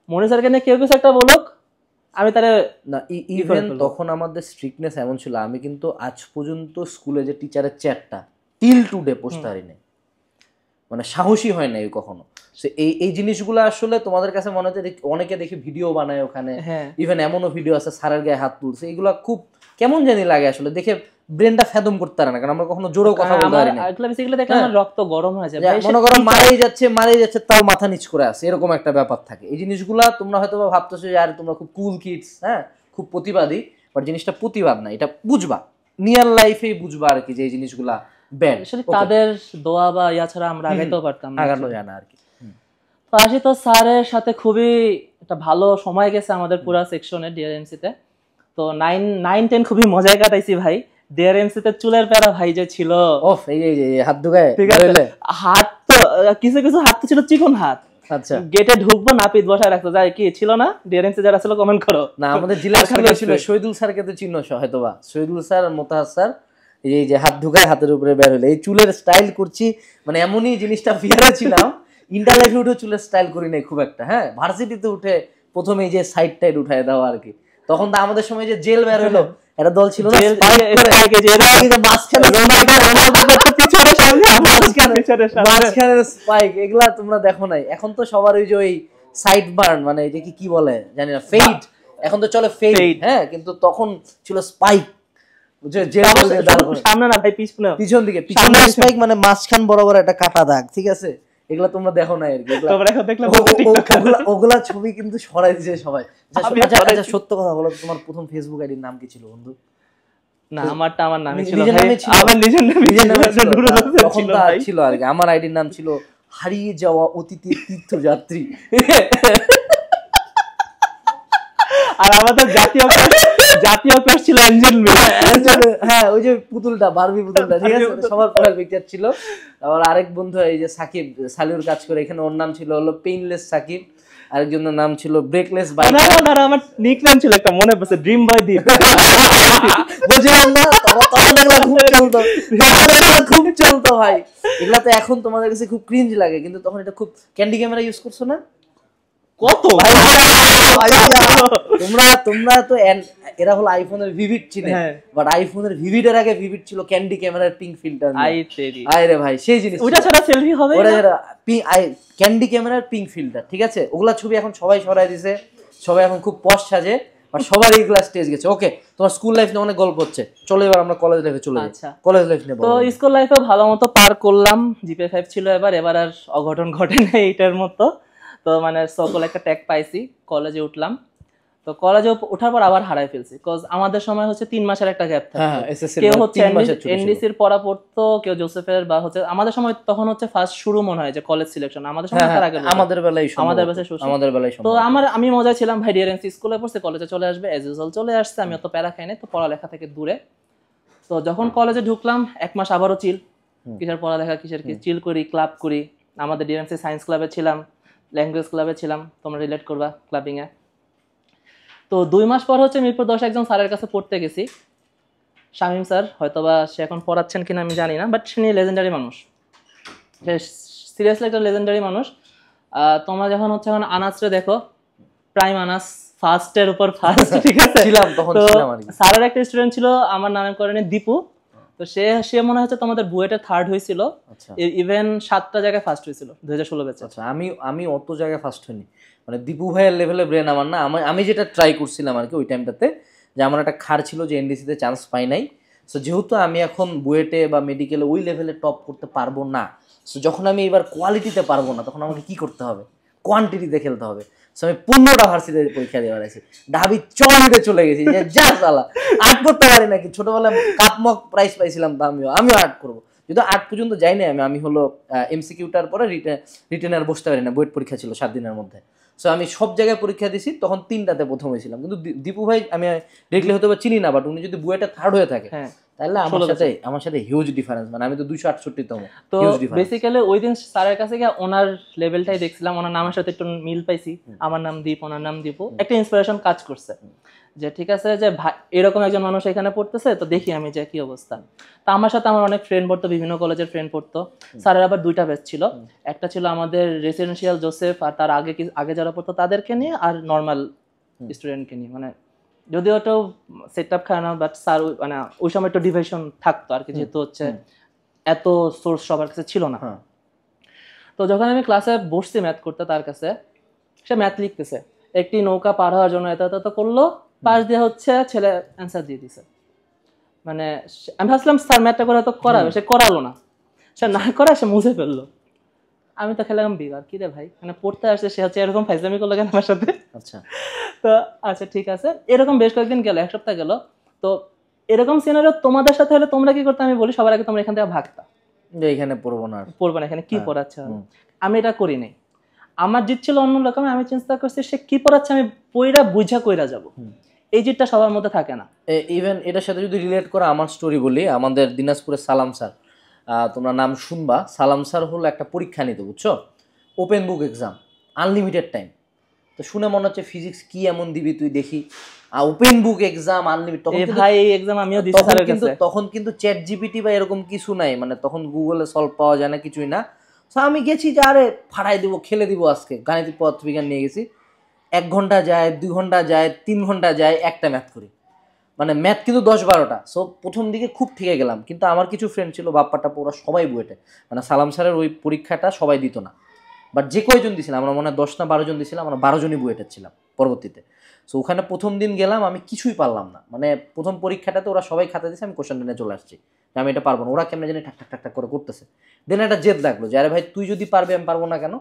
মনির স্যারকে নিয়ে কেউ কিছু একটা বলুক, আমি তারে না, ইভেন তখন আমাদের স্ট্রিক্টনেস এমন ছিল, আমি কিন্তু আজ পর্যন্ত স্কুলে যে টিচারের চেয়ারটা টিল টুডে বসতে পারি নাই, মানে সাহসী হয় নাই কখনো। এই জিনিসগুলো আসলে তোমাদের কাছে মনে হচ্ছে, অনেকে দেখি ভিডিও বানায় ওখানে, ইভেন এমনও ভিডিও আছে স্যারের গায়ে হাত তুলছে, এগুলো খুব কেমন জানি লাগে আসলে দেখে, ব্রেনটা ফেদম করতে পারে না, কারণ আমরা কখনো জোরেও কথা বলতে পারি না। এগুলো দেখলে আমার রক্ত গরম হয়ে যায়, মনে করো মারাই যাচ্ছে তাও মাথা নিচ করে আছে, এরকম একটা ব্যাপার থাকে। এই জিনিসগুলা তোমরা হয়তো ভাবতেছো যে আর তোমরা খুব কুল কিডস, হ্যাঁ খুব প্রতিবাদী, বাট জিনিসটা প্রতিবাদ না, এটা বুঝবা নিয়ার লাইফেই বুঝবা আর কি, যে এই জিনিসগুলা ব্যাড। তাদের দোয়া বা ইয়া ছাড়া আমরা আগাইতেও পারতাম না, আগানো যায় না আর কি। তো আসি, তো স্যারের সাথে খুবই একটা ভালো সময় গেছে আমাদের পুরো সেকশনে ডিআরএমসি তে। তো 9-10 খুবই মজায় কাটাইছি ভাই। ডিআরএমসি তে চুলের প্যারা ভাই যে ছিল, ওফ, এই হাত দুগায়, ঠিক আছে, হাত তো কিছু কিছু হাত তো ছিল চিকন হাত। আচ্ছা, গেটে ঢুকবো নাপিত বসায় রাখতো, যায় কি ছিল না ডিআরএমসি যারা ছিল কমেন্ট করো। না, আমাদের জেলা স্কুলে ছিল শহীদুল স্যারকে তো চিনো হয়তোবা, শহীদুল স্যার, মোতাহার স্যার, এই যে হাত ঢুকায় হাতের উপরে বের হলে, এই চুলের স্টাইল করছি, মানে এমনই জিনিসটা ফিয়ারা ছিলাম। ইন্টার লাইফে উঠে চুলের স্টাইল করি নাই খুব একটা। হ্যাঁ, ভার্সিটিতে উঠে প্রথমে এই যে সাইড টাইড উঠায় দেওয়া আর কি। তখন তো আমাদের সময় যে জেল বের হলো, একটা দল ছিল না, মাঝখানে স্পাইক, এগুলা তোমরা দেখো নাই। এখন তো সবার ওই যে ওই সাইড বার্ন, মানে এই যে কি বলে জানি না, ফেড, এখন তো চলে ফেড। হ্যাঁ, কিন্তু তখন ছিল স্পাইক, সামনে না ভাই, পিছন দিকে স্পাইক, মানে মাঝখান বরাবর একটা কাটা দাগ, ঠিক আছে, এগুলা তোমরা দেখো না আর কি, তোমরা এখন দেখলে বলতে টিকটক ওগুলা ছবি কিন্তু সরাই দিয়েছে সবাই। আমি আচ্ছা সরাইছি। আচ্ছা, সত্য কথা বলো, তোমার প্রথম ফেসবুক আইডির নাম কি ছিল বন্ধু? না আমারটা আমার নামে ছিল নিজের ভাই, নামে ছিল? আমার নিজের নামে নিজের নামে ছিল? নুরুল হোসেন তখন ছিল তো ভাই। ছিল আর কি, আমার আইডির নাম ছিল হারিয়ে যাওয়া অতিথি তীর্থযাত্রী। আর আমাদের জাতীয় ক্রাশ ছিল অ্যাঞ্জেল মে। হ্যাঁ, ওই যে পুতুলটা, বারবি পুতুলটা, ঠিক আছে, সবার প্রোফাইল পিকচার ছিল। আবার আরেক বন্ধু এই যে সাকিব, সালিউর কাজ করে, এখানে ওর নাম ছিল হলো পেইনলেস সাকিব, আরেকজনের নাম ছিল ব্রেকলেস বাইক। আমার নিকনেম ছিল একটা, মনে পড়ছে, ড্রিম বয় দ্বীপ। বুঝলাম না, তখন এগুলা খুব চলতো, তখন এগুলা খুব চলতো ভাই। এগুলা তো এখন তোমাদের কাছে খুব ক্রিঞ্জ লাগে, কিন্তু তখন এটা খুব। ক্যান্ডি ক্যামেরা ইউজ করছো না? কত তোমরা তো এরা হলো আইফোনের ভিভিড চিনে, হ্যাঁ। বাট আইফোনের ভিভিডের আগে ভিভিড ছিল ক্যান্ডি ক্যামেরার পিঙ্ক ফিল্টার। আই তেরি, আরে ভাই সেই জিনিস, ওটা ছাড়া সেলফি হবে ওরা না? যারা ক্যান্ডি ক্যামেরার পিঙ্ক ফিল্টার, ঠিক আছে, ওগুলা ছবি এখন সবাই সরাই দিছে, সবাই এখন খুব পশ সাজে, আর সবার এইগুলা স্টেজ গেছে। ওকে, তোমার স্কুল লাইফ নিয়ে অনেক গল্প হচ্ছে, চলো এবার আমরা কলেজ লাইফে চলে যাই। আচ্ছা। কলেজ লাইফ নিয়ে তো বলো। স্কুল লাইফে ভালো মতো পার করলাম, জিপে 5 ছিল, এবার আর অঘটন ঘটে না এইটার মতো। তো মানে সকল একটা ট্যাগ পাইছি, কলেজে উঠলাম। তো কলেজে ওঠার পর আবার হারাই ফেলছি, বিকজ আমাদের সময় হচ্ছে 3 মাসের একটা গ্যাপ থাকে। হ্যাঁ, SSC কেউ হচ্ছে 3 মাসের ছুটি ছিল। এনডিসির পড়া পড়তো, কেউ জোসেফের, বা হচ্ছে আমাদের সময় তখন হচ্ছে ফার্স্ট শুরু মনে হয় যে কলেজ সিলেকশন, আমাদের সময় তার আগে আমাদের বেলায় আমাদের বেলায় শুরু। আমাদের বেলায় তো আমি মজায় ছিলাম ভাই, ডিআরএনসি স্কুলে পড়ছে, কলেজে চলে আসবে এজ ইউজুয়াল, চলে আসছে, আমি অত প্যারা খাই নাই, তো পড়ালেখা থেকে দূরে। তো যখন কলেজে ঢুকলাম 1 মাস আবারও চিল, কিসের পড়ালেখা, কিসের কি, চিল করি, ক্লাব করি। আমাদের ডিএনসি সায়েন্স ক্লাবে ছিলাম, ল্যাঙ্গুয়েজ ক্লাবে ছিলাম, তোমরা রিলেট করবা ক্লাবিং এ। তো 2 মাস পর হচ্ছে মিরপুর 10 একজন স্যারের কাছে পড়তে গেছি, শামীম স্যার, হয়তোবা সে এখন পড়াচ্ছেন কিনা আমি জানি না, বাট সে লেজেন্ডারি মানুষ, সিরিয়াসলি একটা লেজেন্ডারি মানুষ। তোমরা যখন হচ্ছে এখন আনাসরে দেখো, প্রাইম আনাস, ফার্স্টের উপর ফার্স্ট, ঠিক আছে, ছিলাম তখন, তো ছিলাম আর কি। স্যারের একটা স্টুডেন্ট ছিল আমার নামকরণে দীপু, তো সে মনে হচ্ছে তোমাদের বুয়েটে 3rd হয়েছিল, আচ্ছা ইভেন 7টা জায়গায় ফার্স্ট হয়েছিল 2016 ব্যাচে। আচ্ছা, আমি অত জায়গায় ফার্স্ট হইনি, মানে দীপু ভাইয়ের লেভেলে ব্রেন আমার না। আমি যেটা ট্রাই করছিলাম আর কি ওই টাইমটাতে, যে আমার একটা খার ছিল যে এনডিসিতে চান্স পাই নাই। সো যেহেতু আমি এখন বুয়েটে বা মেডিকেলে ওই লেভেলে টপ করতে পারবো না, সো যখন আমি এবার কোয়ালিটিতে পারবো না, তখন আমাকে কি করতে হবে, কোয়ান্টিটিতে খেলতে হবে। সো আমি 15টা ভার্সিটিতে পরীক্ষা দেওয়ার আছে, ঢাবি চড়ে চলে গেছি যে যা চালা, আর্ট করতে পারি নাকি। ছোটবেলায় কাপমক প্রাইজ পাইছিলাম, তো আমিও আর্ট করবো, যদি আর্ট পর্যন্ত যাই না। আমি হলো এমসিকিউটার পরে রিটেনার বসতে পারি না, বুয়েট পরীক্ষা ছিল 7 দিনের মধ্যে। সো আমি সব জায়গায় পরীক্ষা দিছি, তখন 3টাতে প্রথম হয়েছিলাম। কিন্তু দীপু ভাই আমি ডিরেক্টলি হয়তো বা চিনি না, বাট উনি যদি বুয়েটে 3rd হয়ে থাকে, হ্যাঁ, তাহলে আমার সাথে হিউজ ডিফারেন্স, মানে আমি তো 268তম। তো বেসিক্যালি ওই দিন স্যারের কাছে গিয়ে ওনার লেভেলটাই দেখছিলাম, ওনার নামের সাথে একটু মিল পাইছি, আমার নাম দীপ, ওনার নাম দীপু, একটা ইন্সপিরেশন কাজ করছে যে ঠিক আছে, যে এরকম একজন মানুষ এখানে পড়তেছে, তো দেখি আমি যে কি অবস্থা। তা আমার সাথে আমার অনেক ফ্রেন্ড পড়তো, বিভিন্ন কলেজের ফ্রেন্ড পড়তো। স্যারের আবার 2টা ব্যাচ ছিল, একটা ছিল আমাদের রেসিডেন্সিয়াল জোসেফ, আর তার আগে যারা পড়তো তাদেরকে নিয়ে, আর নর্মাল স্টুডেন্টকে নিয়ে। মানে যদিও ওটাও সেট আপ খায় না, বাট স্যার মানে ওই সময় একটু ডিভিশন থাকতো আর কি, যেহেতু হচ্ছে এত সোর্স সবার কাছে ছিল না। তো যখন আমি ক্লাসে বসছি ম্যাথ করতে তার কাছে, সে ম্যাথ লিখতেছে, একটি নৌকা পার হওয়ার জন্য এত এত করলো, পাশ দিয়ে হচ্ছে ছেলে অ্যান্সার দিয়ে দিছে। মানে আমি ভাবছিলাম স্যার ম্যাথটা করে তো করাবে, সে করালো না, সে না করা সে মুছে ফেললো। আমি তো খেলাম বিগার, কি রে ভাই, মানে পড়তে আসছে সে হচ্ছে এরকম ফাইজলামি করলো কেন আমার সাথে। আচ্ছা, তো আচ্ছা ঠিক আছে, এরকম বেশ কয়েকদিন গেল, 1 সপ্তাহ গেল। তো এরকম সিনারিও তোমাদের সাথে হলে তোমরা কি করতে, আমি বলি সবার আগে তোমরা এখান থেকে ভাগতা, যে এখানে পড়বো না, পড়বে না, এখানে কি পড়াচ্ছে। আমি এটা করি নাই, আমার জিত ছিল অন্য রকম। আমি চিন্তা করছি সে কি পড়াচ্ছে আমি পইরা বুঝা কইরা যাব, এই জিতটা সবার মধ্যে থাকে না। ইভেন এটার সাথে যদি রিলেট করা আমার স্টোরি বলি, আমাদের দিনাজপুরের সালাম স্যার, তোমরা নাম শুনবা, সালাম স্যার হলো একটা পরীক্ষা নিতে, বুঝছো, open book exam, unlimited time. তো শুনে মনে হচ্ছে ফিজিক্স কি এমন দিবি তুই, দেখি ওপেন বুক এক্সাম আনলিমিটেড। ভাই এই এক্সাম আমিও দিছি স্যারের কাছে। তখন কিন্তু চ্যাট জিপিটি বা এরকম কিছু নাই, মানে তখন গুগলে সলভ পাওয়া যায় না, কিছুই না। তো আমি গেছি যে আরে ফাড়াই দিব, খেলে দিব আজকে, গাণিতিক পদার্থবিজ্ঞান নিয়ে গেছি। 1 ঘন্টা যায়, 2 ঘন্টা যায়, 3 ঘন্টা যায়, একটা ম্যাথ করি, মানে ম্যাথ কিন্তু 10-12টা। সো প্রথম দিকে খুব ঠেকে গেলাম, কিন্তু আমার কিছু ফ্রেন্ড ছিল বাপ্পাটা ওরা সবাই বুয়েটে, মানে সালাম স্যারের ওই পরীক্ষাটা সবাই দিত না, বাট যে কয়জন দিছিলাম, আমরা মনে হয় 10 না 12 জন দিছিলাম, আমরা 12 জনই বুয়েটের ছিলাম পরবর্তীতে। সো ওখানে প্রথম দিন গেলাম, আমি কিছুই পারলাম না, মানে প্রথম পরীক্ষাটাতে ওরা সবাই খাতা দিয়েছে, আমি কোশ্চেন নিয়ে চলে আসছি, যে আমি এটা পারবো না, ওরা কেমন জানি ঠাক ঠাক ঠাক ঠাক করে করতেছে। দেন একটা জেদ লাগলো যে আরে ভাই তুই যদি পারবি আমি পারবো না কেন,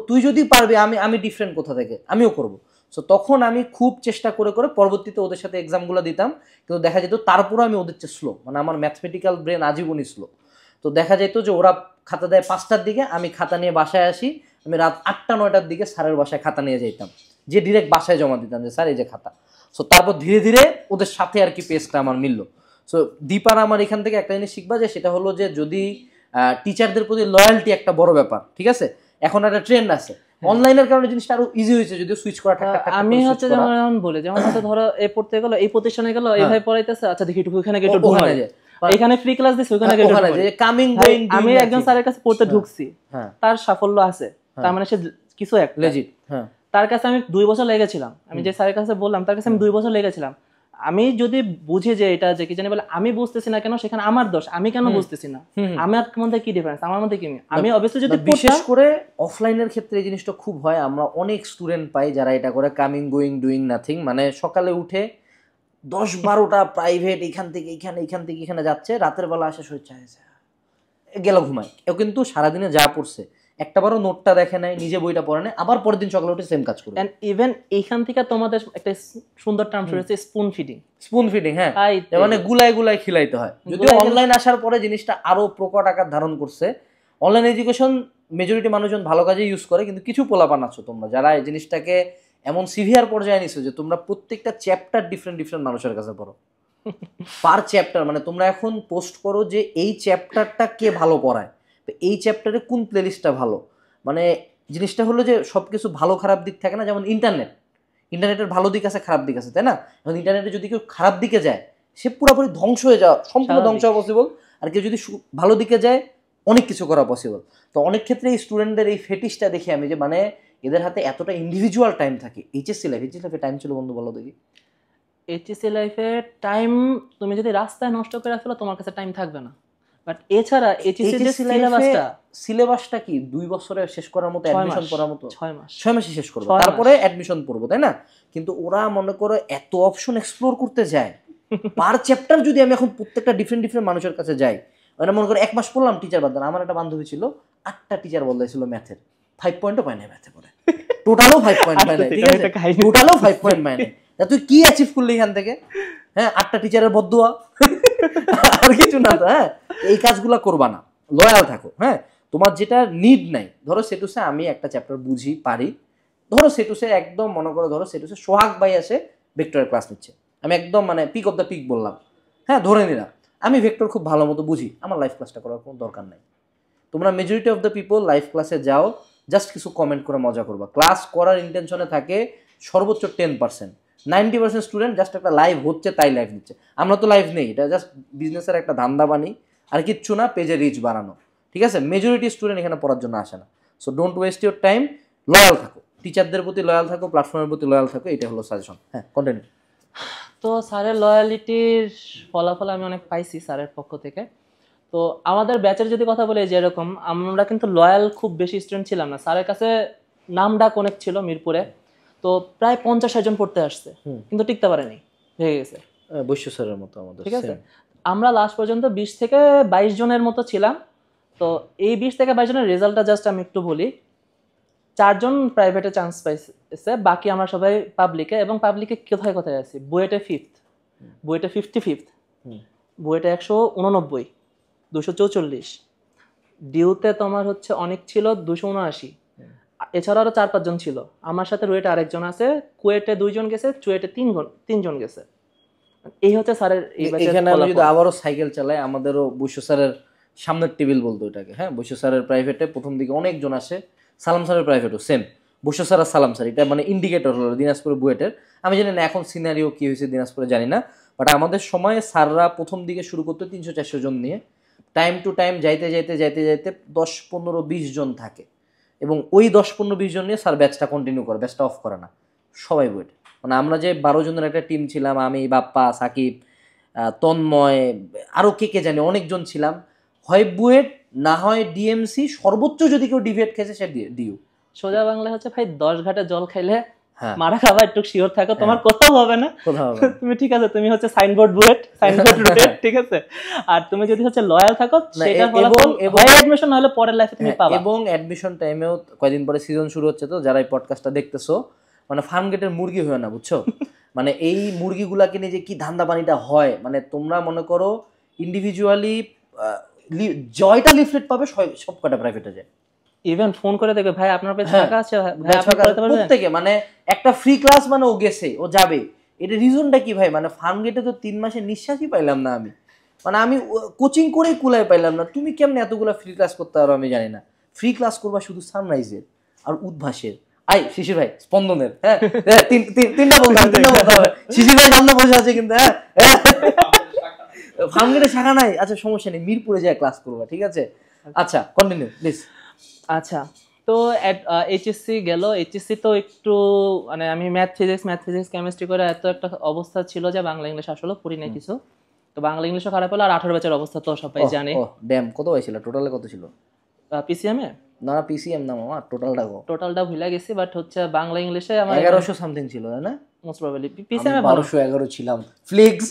তুই যদি পারবি আমি আমি ডিফারেন্ট কোথা থেকে আমিও করবো। সো তখন আমি খুব চেষ্টা করে করে পরবর্তীতে ওদের সাথে এক্সামগুলো দিতাম, কিন্তু দেখা যেত তারপরেও আমি ওদের চেয়ে স্লো, মানে আমার ম্যাথমেটিক্যাল ব্রেন আজীবনই স্লো। তো দেখা যেত যে ওরা খাতা দেয় 5টার দিকে, আমি খাতা নিয়ে বাসায় আসি, আমি রাত 8টা-9টার দিকে স্যারের বাসায় খাতা নিয়ে যেতাম, যে ডিরেক্ট বাসায় জমা দিতাম যে স্যার এই যে খাতা। সো তারপর ধীরে ধীরে ওদের সাথে আর কি পেজটা আমার মিললো। সো দীপার আমার এখান থেকে একটা জিনিস শিখবা, যে সেটা হলো যে যদি টিচারদের প্রতি লয়্যালটি একটা বড় ব্যাপার, ঠিক আছে? এখন একটা ট্রেন্ড আছে অনলাইনের কারণে জিনিসটা আরো ইজি হয়েছে, যদিও সুইচ করা আমি হচ্ছে যেমন বলি, যেমন হয়তো ধরো এই পড়তে গেল, এই প্রতিষ্ঠানে গেল, এই ভাই পড়াইতেছে, আচ্ছা দেখি একটু ওখানে গিয়ে একটু ঢুকা যায়, এখানে ফ্রি ক্লাস দিছে ওখানে গিয়ে কামিং গোইং। আমি একজন স্যারের কাছে পড়তে ঢুকছি, তার সাফল্য আছে, তার মানে সে কিছু একটা লেজিট। তার কাছে আমি 2 বছর লেগেছিলাম, আমি যে স্যারের কাছে বললাম তার কাছে আমি 2 বছর লেগেছিলাম। আমি যদি বুঝি যে এটা যে কি জানি বলে আমি বুঝতেছি না কেন, সেখানে আমার দোষ, আমি কেন বুঝতেছি না, আমার মধ্যে কি ডিফারেন্স, আমার মধ্যে কি, আমি অবশ্যই যদি বিশেষ করে অফলাইনের ক্ষেত্রে এই জিনিসটা খুব হয়, আমরা অনেক স্টুডেন্ট পাই যারা এটা করে কামিং গোয়িং ডুইং নাথিং, মানে সকালে উঠে 10-12টা প্রাইভেট এখান থেকে এখানে যাচ্ছে, রাতের বেলা আসে শরীর চাইছে গেল ঘুমায়, এও কিন্তু সারাদিনে যা পড়ছে একটাবারও নোটটা দেখে নাই, নিজে বইটা পড়ে নাই, আবার পরের দিন সকালে উঠে সেম কাজ করবে। এন্ড ইভেন এইখান থেকে তোমাদের একটা সুন্দর টার্ম শুরু হয়েছে স্পুন ফিডিং। হ্যাঁ, মানে গুলায় গুলায় খিলাইতে হয়। যদিও অনলাইন আসার পরে জিনিসটা আরো প্রকট আকার ধারণ করছে। অনলাইন এডুকেশন মেজরিটি মানুষজন ভালো কাজে ইউজ করে, কিন্তু কিছু পোলাপান আছো তোমরা যারা এই জিনিসটাকে এমন সিভিয়ার পর্যায়ে নিছো যে তোমরা প্রত্যেকটা চ্যাপ্টার ডিফারেন্ট মানুষের কাছে পড়ো, পার চ্যাপ্টার। মানে তোমরা এখন পোস্ট করো যে এই চ্যাপ্টারটা কে ভালো পড়ায়, এই চ্যাপ্টারে কোন প্লেলিস্টটা ভালো। মানে জিনিসটা হলো যে সবকিছু ভালো খারাপ দিক থাকে না, যেমন ইন্টারনেটের ভালো দিক আছে খারাপ দিক আছে, তাই না? এখন ইন্টারনেটে যদি কেউ খারাপ দিকে যায় সে পুরোপুরি ধ্বংস হয়ে যাওয়া, সম্পূর্ণ ধ্বংস হওয়া পসিবল। আর কেউ যদি ভালো দিকে যায় অনেক কিছু করা পসিবল। তো অনেক ক্ষেত্রে এই স্টুডেন্টদের এই ফেটিসটা দেখি আমি, যে মানে এদের হাতে এতটা ইন্ডিভিজুয়াল টাইম থাকে। এইচএসসি লাইফে টাইম ছিল বন্ধু বলো দেখি? এইচএসসি লাইফে টাইম তুমি যদি রাস্তায় নষ্ট করে ফেলো তোমার কাছে টাইম থাকবে না। বাট এছাড়া এইচএসসি সিলেবাসটা কি 2 বছরে শেষ করার মতো, অ্যাডমিশন করার মতো 6 মাসে শেষ করবে, তারপরে অ্যাডমিশন পড়বো, তাই না? কিন্তু ওরা মনে করো এত অপশন এক্সপ্লোর করতে যায় পার চ্যাপ্টার। যদি আমি এখন প্রত্যেকটা ডিফারেন্ট মানুষের কাছে যাই, ওরা মনে করো 1 মাস পড়লাম, টিচার বাদ দেন। আমার একটা বান্ধবী ছিল 8টা টিচার বদলাইছিল ম্যাথের, 5 পয়েন্টও পায় না ম্যাথে পড়ে, টোটালও 5 পয়েন্ট পায় না, ঠিক আছে? টোটালও 5 পয়েন্ট পায় না। তুই কি অ্যাচিভ করলি এখান থেকে? হ্যাঁ, 8টা টিচারের বদদুয়া, আর কিছু না তো। হ্যাঁ, এই কাজগুলো করবা না, লয়াল থাকো। হ্যাঁ, তোমার যেটা নিড নাই, ধরো সেটুসে আমি একটা চ্যাপ্টার বুঝি পারি, ধরো সেটুসে একদম মনে করো, ধরো সেটুসে সোহাগ ভাই আসে ভেক্টরের ক্লাস নিচ্ছে, আমি একদম মানে পিক অফ দ্য পিক বললাম, হ্যাঁ ধরে নিলাম আমি ভেক্টর খুব ভালো মতো বুঝি, আমার লাইভ ক্লাসটা করার কোনো দরকার নাই। তোমরা majority of the people live ক্লাসে যাও জাস্ট কিছু কমেন্ট করে মজা করবা, ক্লাস করার ইন্টেনশনে থাকে সর্বোচ্চ 10%। 90% স্টুডেন্ট জাস্ট একটা লাইভ হচ্ছে তাই লাইভ দিচ্ছে। আমরা তো লাইভ নেই, এটা জাস্ট বিজনেসের একটা ধান্দা বানি, আর কিচ্ছু না, পেজে রিচ বাড়ানো, ঠিক আছে? মেজরিটি স্টুডেন্ট এখানে পড়ার জন্য আসে না। So don't waste your time, loyal থাকো, টিচারদের প্রতি লয়াল থাকো, প্ল্যাটফর্মের প্রতি লয়াল থাকো, এটা হলো সাজেশন। হ্যাঁ, কন্টিনিউ। তো স্যারের লয়ালিটির ফলাফল আমি অনেক পাইছি স্যারের পক্ষ থেকে। তো আমাদের ব্যাচের যদি কথা বলি, যেরকম আমরা কিন্তু লয়াল খুব বেশি স্টুডেন্ট ছিলাম না, স্যারের কাছে নাম ডাক অনেক ছিল মিরপুরে। তো প্রায় 50-60 জন পড়তে আসছে, কিন্তু টিকতে পারেনি, হয়ে গেছে বৈশ্য স্যারের মতো আমাদের, ঠিক আছে? আমরা লাস্ট পর্যন্ত 20 থেকে 22 জনের মতো ছিলাম। তো এই 20 থেকে 22 জনের রেজাল্টটা জাস্ট আমি একটু বলি। 4 জন প্রাইভেটে চান্স পাইছে, বাকি আমরা সবাই পাবলিকে। এবং পাবলিকে কোথায় কোথায় আছি, বুয়েটে 5th, বুয়েটে 55th, বুয়েটে 189, 244, ডিউতে তোমার হচ্ছে অনেক ছিল 279, এছাড়া আরো 4-5 জন ছিল। আমার সাথে রুয়েটে আরেকজন আছে, কুয়েটে 2 জন গেছে, চুয়েটে 3 জন গেছে। এই হচ্ছে স্যারের এই ব্যাচের। এখানে আমি যদি আবারও সাইকেল চালাই, আমাদেরও বৈশ্য স্যারের সামনের টেবিল বলতো এটাকে। হ্যাঁ, বৈশ্য স্যারের প্রাইভেটে প্রথম দিকে অনেকজন আসে, সালাম স্যারের প্রাইভেটও সেম, বৈশ্য স্যার আর সালাম স্যার, এটা মানে ইন্ডিকেটর হলো দিনাজপুর বুয়েটের। আমি জানি না এখন সিনারিও কি হয়েছে দিনাজপুরে জানি না, বাট আমাদের সময়ে স্যাররা প্রথম দিকে শুরু করতো 300-400 জন নিয়ে, টাইম টু টাইম যাইতে 10-15-20 জন থাকে, এবং ওই 10-15-20 জন নিয়ে স্যার ব্যাচটা কন্টিনিউ করে, ব্যাচটা অফ করে না, সবাই বুয়েটে। মানে আমরা যে 12 জনের একটা টিম ছিলাম, আমি, বাপ্পা, সাকিব, তন্ময়, আরও কে জানি অনেকজন ছিলাম, হয় বুয়েট না হয় ডিএমসি, সর্বোচ্চ যদি কেউ ডিভিয়েট খেয়েছে সে ডিউ। সোজা বাংলা হচ্ছে ভাই 10 ঘাটে জল খাইলে হ্যাঁ মারা খাবা একটু শিওর থাকো, তোমার কোথাও হবে না। কোথাও হবে না। তুমি ঠিক আছে, তুমি হচ্ছে সাইনবোর্ড বুয়েট, সাইনবোর্ড রুয়েট, ঠিক আছে। আর তুমি যদি হচ্ছে লয়াল থাকো, না, সেটা এবং হয় অ্যাডমিশন, না হলে পরের লাইফে তুমি হ্যাঁ, পাবা। এবং অ্যাডমিশন টাইমেও কয়দিন পরে সিজন শুরু হচ্ছে, তো যারা এই পডকাস্টটা দেখতেছো, মানে ফার্ম গেটের মুরগি হয় না, বুঝছো? মানে এই মুরগিগুলাকে নিয়ে যে কি ধান্দা পানিটা হয়, মানে তোমরা মনে করো ইন্ডিভিজুয়ালি জয়টা লিফলেট পাবে, সব কটা প্রাইভেটে যায়। ইভেন ফোন করে দেখবে, ভাই আপনার পেছনে হ্যাঁ, টাকা আছে, ভাই আপনি করতে পারবেন। প্রত্যেকে মানে একটা ফ্রি ক্লাস, মানে ও গেছে, ও যাবে, এটা রিজনটা কি ভাই? মানে ফার্ম গেটে তো 3 মাসের নিঃশ্বাসই পাইলাম না আমি, মানে আমি কোচিং করেই কুলাই পাইলাম না। তুমি কেমনে এতগুলো ফ্রি ক্লাস করতে পারো আমি জানি না। ফ্রি ক্লাস করবা শুধু সানরাইজের আর উদ্ভাসের, আই শিশির ভাই স্পন্দনের, হ্যাঁ তিনটা বলতে হবে। শিশির ভাই সামনে বসে আছে কিন্তু, হ্যাঁ ফার্ম গেটে শাখা নাই, আচ্ছা সমস্যা নেই, মিরপুরে যায় ক্লাস করবা, ঠিক আছে? আচ্ছা কন্টিনিউ প্লিজ। আচ্ছা, তো এইচএসসি গেল। এইচএসসি তো একটু মানে আমি ম্যাথ ফিজিক্স কেমিস্ট্রি করে এত একটা অবস্থা ছিল যে বাংলা ইংলিশ আসলে পড়ি নাই কিছু। তো বাংলা ইংলিশও খারাপ হলো, আর 18 ব্যাচের অবস্থা তো সবাই জানে। ও ড্যাম, কত হয়েছিল টোটালে? কত ছিল পিসিএম এ? না পিসিএম না মামা, টোটালটা ভুলে গেছি, বাট হচ্ছে বাংলা ইংলিশে আমার 1100 সামথিং ছিল, তাই না? মোস্ট প্রবাবলি পিসিএম এ 1211 ছিলাম, ফ্লেক্স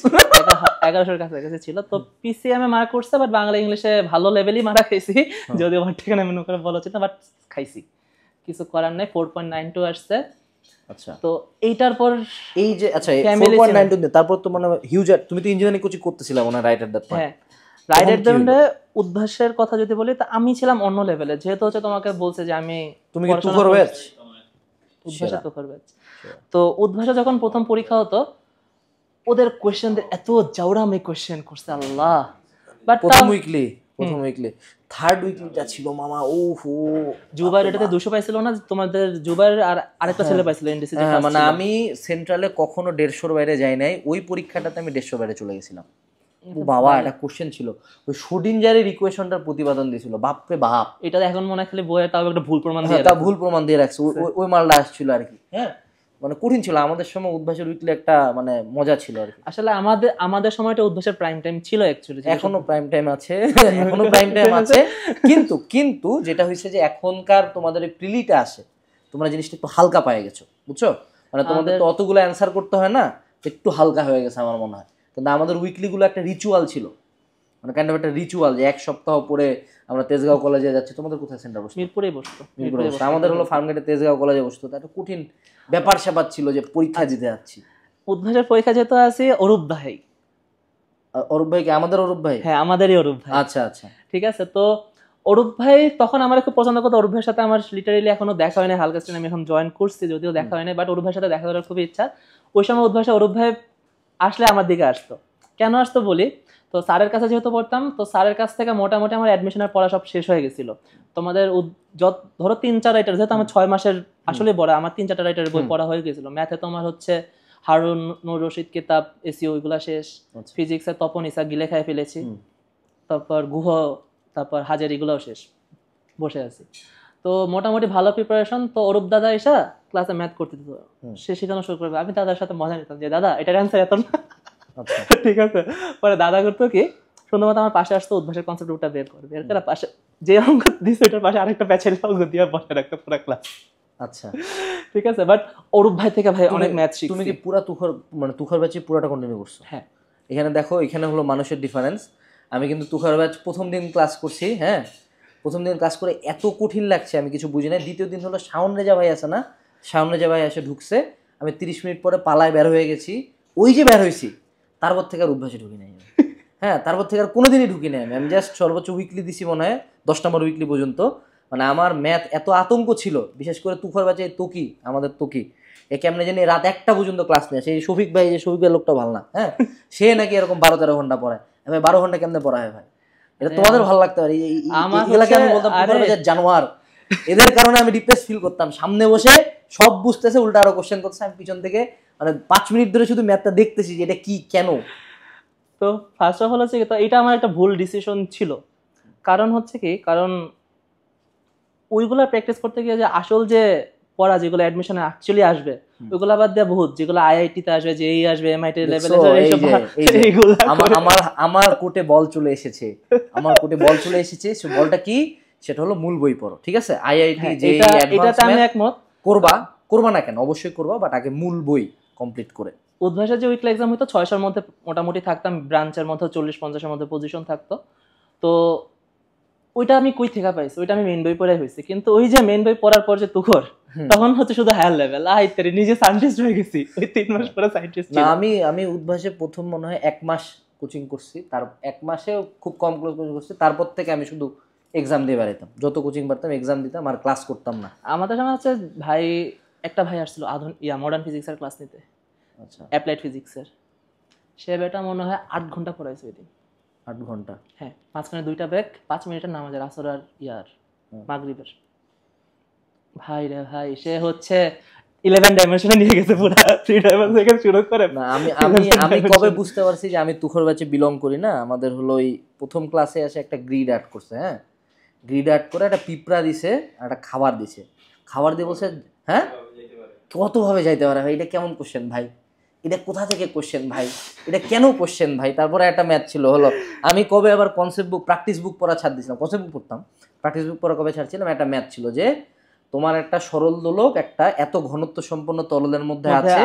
1100 কাছাকাছি ছিল। তো পিসিএম এ মার্ক করছে, বাট বাংলা ইংলিশে ভালো লেভেলই মারা খাইছি, যদিও আমার ঠিকানা মেনু করে বলা উচিত না, বাট খাইছি, কিছু করার নাই। 4.92 আসছে। আচ্ছা, তো এইটার পর এই যে আচ্ছা 4.92, তারপর তো মানে হিউজ। তুমি তো ইঞ্জিনিয়ারিং কোচিং করতেছিলা মনে হয়, রাইট এট দ্যাট পয়েন্ট? হ্যাঁ, রাইট এট দ্যাট উদ্ভাসের কথা যদি বলি, তো আমি ছিলাম অন্য লেভেলে, যেহেতু হচ্ছে তোমাকে বলছে যে আমি তুমি কি তুখর ব্যাচ? উদ্ভাসে তুখর ব্যাচ। তো উদ্ভাসে যখন প্রথম পরীক্ষা হতো, ওদের কোশ্চেনদের এত জাউরামি কোশ্চেন করছে আল্লাহ। বাট প্রথম উইকলি থার্ড উইকলিটা ছিল মামা, ওহো। জুবাইর এটাতে 200 পাইছিল না তোমাদের? জুবাইর আর আরেকটা ছেলে পাইছিল এনডিসি। মানে আমি সেন্ট্রালে কখনো 150-র বাইরে যাই নাই, ওই পরীক্ষাটাতে আমি 150-র বাইরে চলে গেছিলাম। ও বাবা, একটা কোশ্চেন ছিল, ওই শোডিঞ্জারের ইকুয়েশনটার প্রতিপাদন দিয়েছিল, বাপরে বাপ। এটা এখন মনে হয় খালি বইয়ে তাও একটা ভুল প্রমাণ দিয়ে তা ভুল প্রমাণ দিয়ে রাখছে, ওই মালটা আসছিল আর কি। হ্যাঁ, মানে কঠিন ছিল আমাদের সময়। উদ্ভাসের উইকলি একটা মানে মজা ছিল আর কি। আসলে আমাদের সময়টা উদ্ভাসের প্রাইম টাইম ছিল অ্যাকচুয়ালি। এখনো প্রাইম টাইম আছে, এখনো প্রাইম টাইম আছে, কিন্তু যেটা হয়েছে যে এখনকার তোমাদের এই প্রিলিটা আসে, তোমরা জিনিসটা একটু হালকা পেয়ে গেছো, বুঝছো? মানে তোমাদের তো অতগুলো অ্যান্সার করতে হয় না, একটু হালকা হয়ে গেছে আমার মনে হয়। কিন্তু আমাদের উইকলিগুলো একটা রিচুয়াল ছিল, মানে কাইন্ড অফ একটা রিচুয়াল, যে এক সপ্তাহ পরে আমরা তেজগাঁও কলেজে যাচ্ছি। তোমাদের কোথায় সেন্টার বসতো? মিরপুরেই বসতো। আমাদের হলো ফার্মগেটে তেজগাঁও কলেজে বসতো। একটা কঠিন ব্যাপার স্যাপার ছিল যে পরীক্ষা দিতে যাচ্ছি। উদ্ভাসের পরীক্ষা যেতে আছে অরূপ ভাই। অরূপ ভাই কি আমাদের অরূপ ভাই? হ্যাঁ, আমাদেরই অরূপ ভাই। আচ্ছা আচ্ছা, ঠিক আছে। তো অরূপ ভাই তখন আমার খুব পছন্দ করতো। অরূপ ভাইয়ের সাথে আমার লিটারেলি এখনো দেখা হয় না, হালকা স্ট্রিম আমি এখন জয়েন করছি, যদিও দেখা হয় না, বাট অরূপ ভাইয়ের সাথে দেখা করার খুবই ইচ্ছা। ওই সময় অরূপ ভাই আসলে আমার দিকে আসতো। কেন আসতো বলি, তো স্যারের কাছে যেহেতু পড়তাম, তো স্যারের কাছ থেকে মোটামুটি আমার অ্যাডমিশনের পড়া সব শেষ হয়ে গেছিল। তোমাদের ধরো 3-4 রাইটার, যেহেতু আমার 6 মাসের আসলে পড়া, আমার 3-4টা রাইটারের বই পড়া হয়ে গেছিল। ম্যাথে তোমার হচ্ছে হারুন নুর রশিদ কিতাব এসিও, ওইগুলা শেষ। ফিজিক্সে তপন ইসা গিলে খাই ফেলেছি, তারপর গুহ, তারপর হাজার, এগুলোও শেষ, বসে আছি। তো মোটামুটি ভালো প্রিপারেশন। তো অরূপ দাদা এসা ক্লাসে ম্যাথ করতে দিত, সে শেখানো শুরু করবে। আমি দাদার সাথে মজা নিতাম যে দাদা এটার অ্যান্সার এত না। ঠিক আছে। পরে দাদা করতো কি, শুধুমাত্র আমার পাশে আসতো, উদ্ভাসের কনসেপ্টটা বের করে পাশে যে অঙ্ক দিচ্ছে ওটার পাশে আরেকটা প্যাচের অঙ্ক দিয়ে বসে রাখতো পুরো ক্লাস। আচ্ছা ঠিক আছে। বাট অরূপ ভাই থেকে ভাই অনেক ম্যাথ শিখছি। তুমি কি পুরা তুখার ব্যাচে পুরাটা কন্টিনিউ করছো? হ্যাঁ। এখানে দেখো, এখানে হলো মানুষের ডিফারেন্স। আমি কিন্তু তুখার ব্যাচ প্রথম দিন ক্লাস করছি, হ্যাঁ প্রথম দিন ক্লাস করে এত কঠিন লাগছে আমি কিছু বুঝি না। দ্বিতীয় দিন হলো শাওন রেজা ভাই আছে না, শাওন রেজা ভাই এসে ঢুকছে, আমি 30 মিনিট পরে পালায় বের হয়ে গেছি। ওই যে বের হয়েছি, তারপর থেকে আর উদ্ভাসে ঢুকি নাই। হ্যাঁ, তারপর থেকে আর কোনোদিনই ঢুকি নাই আমি জাস্ট সর্বোচ্চ উইকলি দিছি মনে হয় 10 নম্বর উইকলি পর্যন্ত। মানে আমার ম্যাথ এত আতঙ্ক ছিল, বিশেষ করে তুখার ব্যাচে তোকি, আমাদের তোকি, এ কেমনে জানি রাত 1টা পর্যন্ত ক্লাস নেয়। সেই শফিক ভাই, যে শফিক ভাই লোকটা ভালো না, হ্যাঁ সে নাকি এরকম 12-13 ঘন্টা পড়ায়। আমি 12 ঘন্টা কেমনে পড়া হয় ভাই? এটা তোমাদের ভালো লাগতে পারে, এগুলাকে আমি বলতাম তুখার ব্যাচের জানোয়ার। এদের কারণে আমি ডিপ্রেস ফিল করতাম। সামনে বসে সব বুঝতেছে, উল্টা আরো কোশ্চেন করছে, আমি পিছন থেকে মানে 5 মিনিট ধরে শুধু ম্যাথটা দেখতেছি যে এটা কি কেন। তো ফার্স্ট অফ অল হচ্ছে কি, তো এটা আমার একটা ভুল ডিসিশন ছিল। কারণ হচ্ছে কি, কারণ ওইগুলা প্র্যাকটিস করতে গিয়ে যে আসল যে পড়া যেগুলো অ্যাডমিশনে অ্যাকচুয়ালি আসবে, ওইগুলা বাদ দিয়ে বহুত যেগুলো আইআইটিতে আসবে, জেই আসবে, এমআইটি লেভেলে, এইগুলো আমার কোর্টে বল চলে এসেছে, সে বলটা কি, সেটা হলো মূল বই পড়ো, ঠিক আছে? আইআইটি জেই এটাতে আমি একমত, করবা না কেন, অবশ্যই করবা, বাট আগে মূল বই কমপ্লিট করে। উদ্ভাসের যে উইকলি এক্সাম হতো 600-র মধ্যে মোটামুটি থাকতাম, ব্রাঞ্চের মধ্যে 40-50-এর মধ্যে পজিশন থাকতো। তো ওইটা আমি কই থেকে পাইছি, ওইটা আমি মেইন বই পড়াই হয়েছি। কিন্তু ওই যে মেইন বই পড়ার পর যে তুখর, তখন হচ্ছে শুধু হায়ার লেভেল, আইতারি নিজে সায়েন্টিস্ট হয়ে গেছি ওই 3 মাস পরে সায়েন্টিস্ট। না আমি উদ্ভাসে প্রথম মনে হয় 1 মাস কোচিং করছি, তার 1 মাসেও খুব কম কোচিং করছি, তারপর থেকে আমি শুধু এক্সাম দিয়ে বেড়াইতাম, যত কোচিং পারতাম এক্সাম দিতাম, আর ক্লাস করতাম না। আমাদের সময় হচ্ছে ভাই একটা ভাই আসছিল মডার্ন ফিজিক্সের ক্লাস নিতে, আচ্ছা, অ্যাপ্লাইড ফিজিক্সের। সে বেটা মনে হয় 8 ঘন্টা পড়াইছে ওই দিন। 8 ঘন্টা? হ্যাঁ, মাঝখানে 2টা ব্রেক, 5 মিনিটের নামাজের, আসর আর মাগরিবের। ভাই রে ভাই, সে হচ্ছে 11 ডাইমেনশনে নিয়ে গেছে পুরো, 3 ডাইমেনশন থেকে শুরু করে। না আমি কবে বুঝতে পারছি যে আমি তুখর ব্যাচে বিলং করি না, আমাদের হলো ওই প্রথম ক্লাসে এসে একটা গ্রিড আর্ট করছে। হ্যাঁ, গ্রিড আর্ট করে একটা পিঁপড়া দিছে আর একটা খাবার দিছে, খাবার দিয়ে বলছে হ্যাঁ কতভাবে যাইতে পারে ভাই, এটা কেমন কোশ্চেন ভাই, এটা কোথা থেকে কোশ্চেন ভাই, এটা কেন কোশ্চেন ভাই। তারপরে একটা ম্যাথ ছিল, হলো আমি কবে আবার কনসেপ্ট বুক প্র্যাকটিস বুক পড়া ছাড় দিয়েছিলাম, কনসেপ্ট বুক পড়তাম, প্র্যাকটিস বুক পড়া কবে ছাড়ছিলাম, একটা ম্যাথ ছিল যে তোমার একটা সরল দোলক একটা এত ঘনত্ব সম্পন্ন তরলের মধ্যে আছে,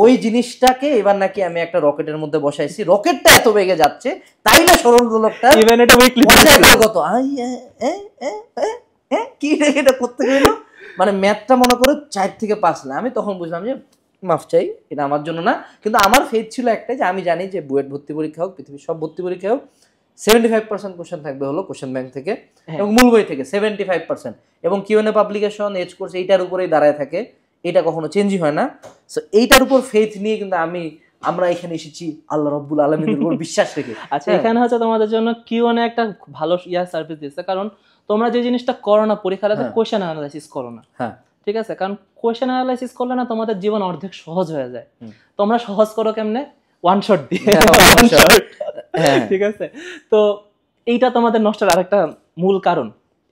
ওই জিনিসটাকে এবার নাকি আমি একটা রকেটের মধ্যে বসাইছি, রকেটটা এত বেগে যাচ্ছে, তাই না সরল দোলকটা ইভেন এটা উইকলি কত কি এটা করতে গেল, মানে ম্যাথটা মনে করো 4 থেকে 5 না। আমি তখন বুঝলাম যে মাফ চাই, এটা আমার জন্য না। কিন্তু আমার ফেথ ছিল একটাই, যে আমি জানি যে বুয়েট ভর্তি পরীক্ষা হোক, পৃথিবীর সব ভর্তি পরীক্ষা হোক, 75% কোশ্চেন থাকবে হলো কোশ্চেন ব্যাংক থেকে এবং মূল বই থেকে 75%, এবং কিউএনএ পাবলিকেশন, এজ কোর্স এইটার উপরেই দাঁড়ায় থাকে, এটা কখনো চেঞ্জই হয় না। সো এইটার উপর ফেথ নিয়ে কিন্তু আমরা এখানে এসেছি আল্লাহ রাব্বুল আলামিনের উপর বিশ্বাস রেখে। আচ্ছা, এখানে হচ্ছে তোমাদের জন্য কিউএনএ একটা ভালো সার্ভিস দিচ্ছে, কারণ তোমরা যে জিনিসটা করো না পরীক্ষাতে, কোশ্চেন অ্যানালাইসিস করো না। হ্যাঁ, ঠিক আছে, কারণ কোশ্চেন অ্যানালাইসিস করলে না তোমাদের জীবন অর্ধেক সহজ হয়ে যায়। তোমরা সহজ করো কেমনে? ওয়ান শট দিয়ে। ঠিক আছে, তো এইটা তোমাদের নষ্টের আরেকটা মূল কারণ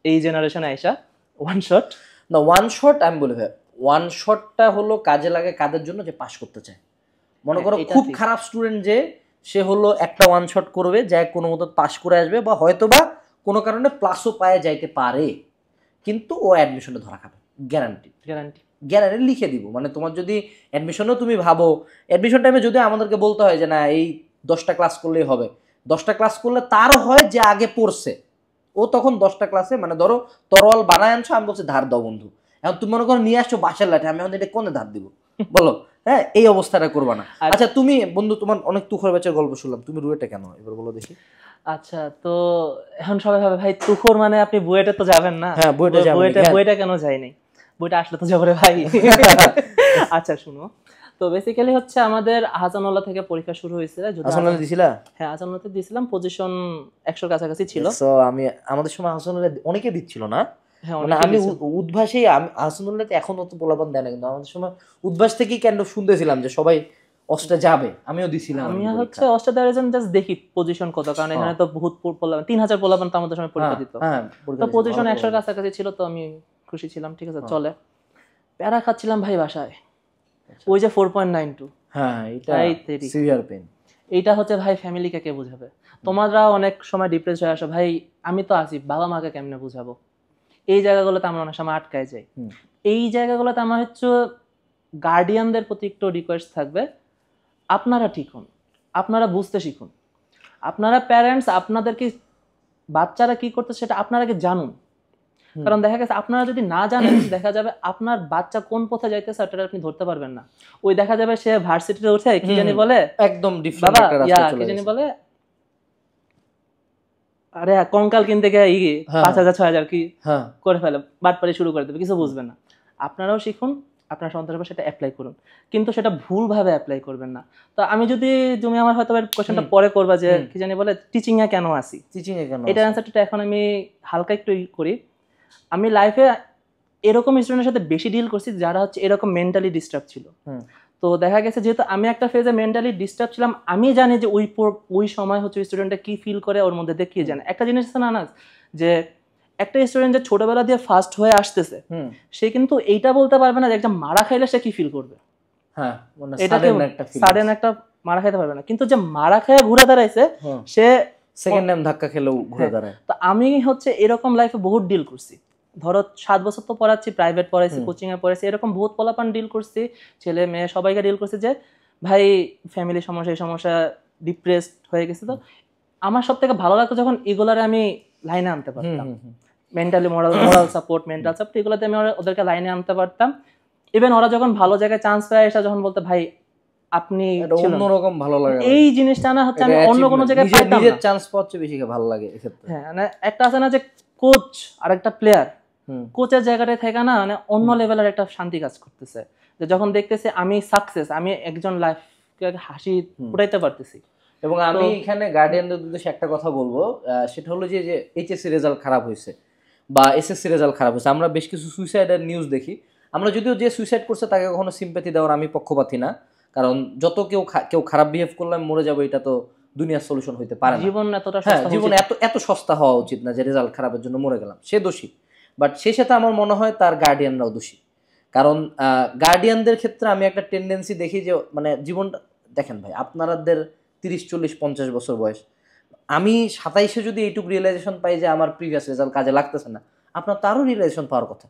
এই জেনারেশনে আইসা ওয়ান শট। না, ওয়ান শট আমি বলি ভাই, ওয়ান শটটা হলো কাজে লাগে কাদের জন্য, যে পাস করতে চায়। মনে করো খুব খারাপ স্টুডেন্ট, যে সে হলো একটা ওয়ান শট করবে, যা কোনো মতো পাস করে আসবে, বা হয়তো বা কোনো কারণে প্লাসও পায়ে যাইতে পারে, কিন্তু ও অ্যাডমিশনে ধরা খাবে, গ্যারান্টি লিখে দিব। মানে তোমার যদি অ্যাডমিশনও তুমি ভাবো, অ্যাডমিশন টাইমে যদি আমাদেরকে বলতে হয় যে না এই 10টা ক্লাস করলেই হবে, 10টা ক্লাস করলে তারও হয় যে আগে পড়ছে, ও তখন 10টা ক্লাসে, মানে ধরো তরোয়াল বানায় আনছো, আমি বলছি ধার দাও বন্ধু, এখন তুমি মনে করো নিয়ে আসছো বাসার লাঠি, আমি এখন এটা কোনে ধার দিব বলো? হ্যাঁ, এই অবস্থাটা করবা না। আচ্ছা তুমি বন্ধু, তোমার অনেক তুখর ব্যাচের গল্প শুনলাম, তুমি রুয়েটে কেন, এবার বলো দেখি। আচ্ছা, তো এখন সবাই ভাবে ভাই তুখর মানে আপনি বুয়েটে তো যাবেন না। হ্যাঁ, বুয়েটে কেন যায়নি, বইটা আসলে তো যাবো রে ভাই। আচ্ছা শুনো, তো বেসিক্যালি হচ্ছে আমাদের আহসানুল্লাহ থেকে পরীক্ষা শুরু হয়েছিল। আহসানুল্লাহ দিছিলা? হ্যাঁ, আহসানুল্লাহতে দিয়েছিলাম, পজিশন 100 কাছাকাছি ছিল। সো আমি আমাদের সময় আহসানুল্লাহ অনেকে দিচ্ছিল না, হ্যাঁ, মানে আমি উদ্ভাসেই, আমি আহসানুল্লাহতে এখন অত পোলাপান দেয় না, কিন্তু আমাদের সময় উদ্ভাস থেকেই কেন শুনতেছিলাম যে সবাই অস্ট্রে যাবে, আমিও দিছিলাম। আমি হচ্ছে অস্ট্রে দেওয়ার জন্য জাস্ট দেখি পজিশন কত, কারণ এখানে তো বহুত পোলাপান, 3000 পোলাপান তো আমাদের সময় পরীক্ষা দিত, তো পজিশন 100 কাছাকাছি ছিল, তো আমি খুশি ছিলাম। ঠিক আছে, চলে প্যারা খাচ্ছিলাম ভাই বাসায়, ওই যে 4.92। হ্যাঁ, এটা সিভিয়ার পেন। এইটা হচ্ছে ভাই ফ্যামিলিকে কে বুঝাবে? তোমরা অনেক সময় ডিপ্রেস হয়ে আসো, ভাই আমি তো আছি, বাবা মাকে কেমনে বুঝাবো? এই জায়গাগুলোতে আমরা অনেক সময় আটকায় যাই। এই জায়গাগুলোতে আমার হচ্ছে গার্ডিয়ানদের প্রতি একটু রিকোয়েস্ট থাকবে, আপনারা ঠিক হন, আপনারা বুঝতে শিখুন, আপনারা প্যারেন্টস, আপনাদেরকে বাচ্চারা কি করতে সেটা আপনারা কি জানুন। কারণ দেখা গেছে আপনারা যদি না জানেন, দেখা যাবে আপনার বাচ্চা কোন পথে যাইতেছে সেটা আপনি ধরতে পারবেন না। ওই দেখা যাবে সে ভার্সিটিতে উঠে কি জানি বলে, একদম ডিফারেন্ট একটা রাস্তা চলে কি জানি বলে, আরে কঙ্কাল কিনতে গিয়ে 5000 6000 কি করে ফেলে, বাটপারি শুরু করে দেবে, কিছু বুঝবেন না। আপনারাও শিখুন, আপনার সন্তানের সেটা অ্যাপ্লাই করুন, কিন্তু সেটা ভুলভাবে অ্যাপ্লাই করবেন না। তো আমি যদি তুমি আমার হয়তো কোশ্চেনটা পরে করবা যে কি জানি বলে টিচিং এ কেন আসি, এটার অ্যান্সারটা এখন আমি হালকা একটু করি। আমি লাইফে এরকম স্টুডেন্টের সাথে বেশি ডিল করছি যারা হচ্ছে এরকম মেন্টালি ডিস্টার্ব ছিল। তো দেখা গেছে যেহেতু আমি একটা ফেজে মেন্টালি ডিস্টার্ব ছিলাম, আমি জানি যে ওই সময় হচ্ছে স্টুডেন্টটা কি ফিল করে, ওর মধ্যে দেখিয়ে জানে। একটা জিনিস আছে না যে একটা স্টুডেন্ট যে ছোটবেলা দিয়ে ফার্স্ট হয়ে আসতেছে, সে কিন্তু এইটা বলতে পারবে না যে একটা মারা খাইলে সে কি ফিল করবে। হ্যাঁ, এটাকে সাডেন একটা মারা খাইতে পারবে না, কিন্তু যে মারা খায় ঘুরে দাঁড়াইছে সে সেকেন্ড টাইম ধাক্কা খেলেও ঘুরে দাঁড়ায়। তো আমি হচ্ছে এরকম লাইফে বহুত ডিল করছি। ধরো 7 বছর তো পড়াচ্ছি, প্রাইভেট পড়াইছি, কোচিং এ পড়াইছি, এরকম বহুত পোলাপান ডিল করছি, ছেলে মেয়ে সবাইকে ডিল করছি যে ভাই ফ্যামিলি সমস্যা, এই সমস্যা, ডিপ্রেসড হয়ে গেছে। তো আমার সব থেকে ভালো লাগতো যখন এগুলারে আমি লাইনে আনতে পারতাম, mentally moral support, mental support, এগুলোতে আমি ওদেরকে লাইনে আনতে পারতাম। ইভেন ওরা যখন ভালো জায়গায় চান্স পায় এসে যখন বলতে ভাই আপনি অন্যরকম ভালো লাগে, এই জিনিসটা না হচ্ছে আমি অন্য কোনো জায়গায় পাইতাম না। নিজের চান্স পাচ্ছে বেশি ভালো লাগে এক্ষেত্রে। হ্যাঁ, মানে একটা আছে না যে কোচ আর একটা প্লেয়ার, কোচের জায়গাটায় থেকে না মানে অন্য লেভেলের একটা শান্তি কাজ করতেছে, যে যখন দেখতেছি আমি সাকসেস, আমি একজন লাইফকে হাসি ফুটাইতে পারতেছি। এবং আমি এখানে গার্ডিয়ানদের উদ্দেশ্যে একটা কথা বলবো, সেটা হলো যে এইচএসসি রেজাল্ট খারাপ হয়েছে বা এসএসসি রেজাল্ট খারাপ হয়েছে, আমরা বেশ কিছু সুইসাইডের নিউজ দেখি। আমরা যদিও যে সুইসাইড করছে তাকে কখনো সিম্প্যাথি দেওয়ার আমি পক্ষপাতী না, কারণ যত কেউ খারাপ বিহেভ করলে আমি মরে যাবো, এটা তো দুনিয়ার সলিউশন হইতে পারে না। জীবন এতটা জীবন এত সস্তা হওয়া উচিত না যে রেজাল্ট খারাপের জন্য মরে গেলাম, সে দোষী। বাট সেই সাথে আমার মনে হয় তার গার্ডিয়ানরাও দোষী, কারণ গার্ডিয়ানদের ক্ষেত্রে আমি একটা টেন্ডেন্সি দেখি যে মানে জীবনটা দেখেন ভাই, আপনাদের 30, 40, 50 বছর বয়স, আমি 27-এ যদি এইটুকু রিয়েলাইজেশন পাই যে আমার প্রিভিয়াস রেজাল্ট কাজে লাগতেছে না, আপনার তো আরও রিয়েলাইজেশন পাওয়ার কথা।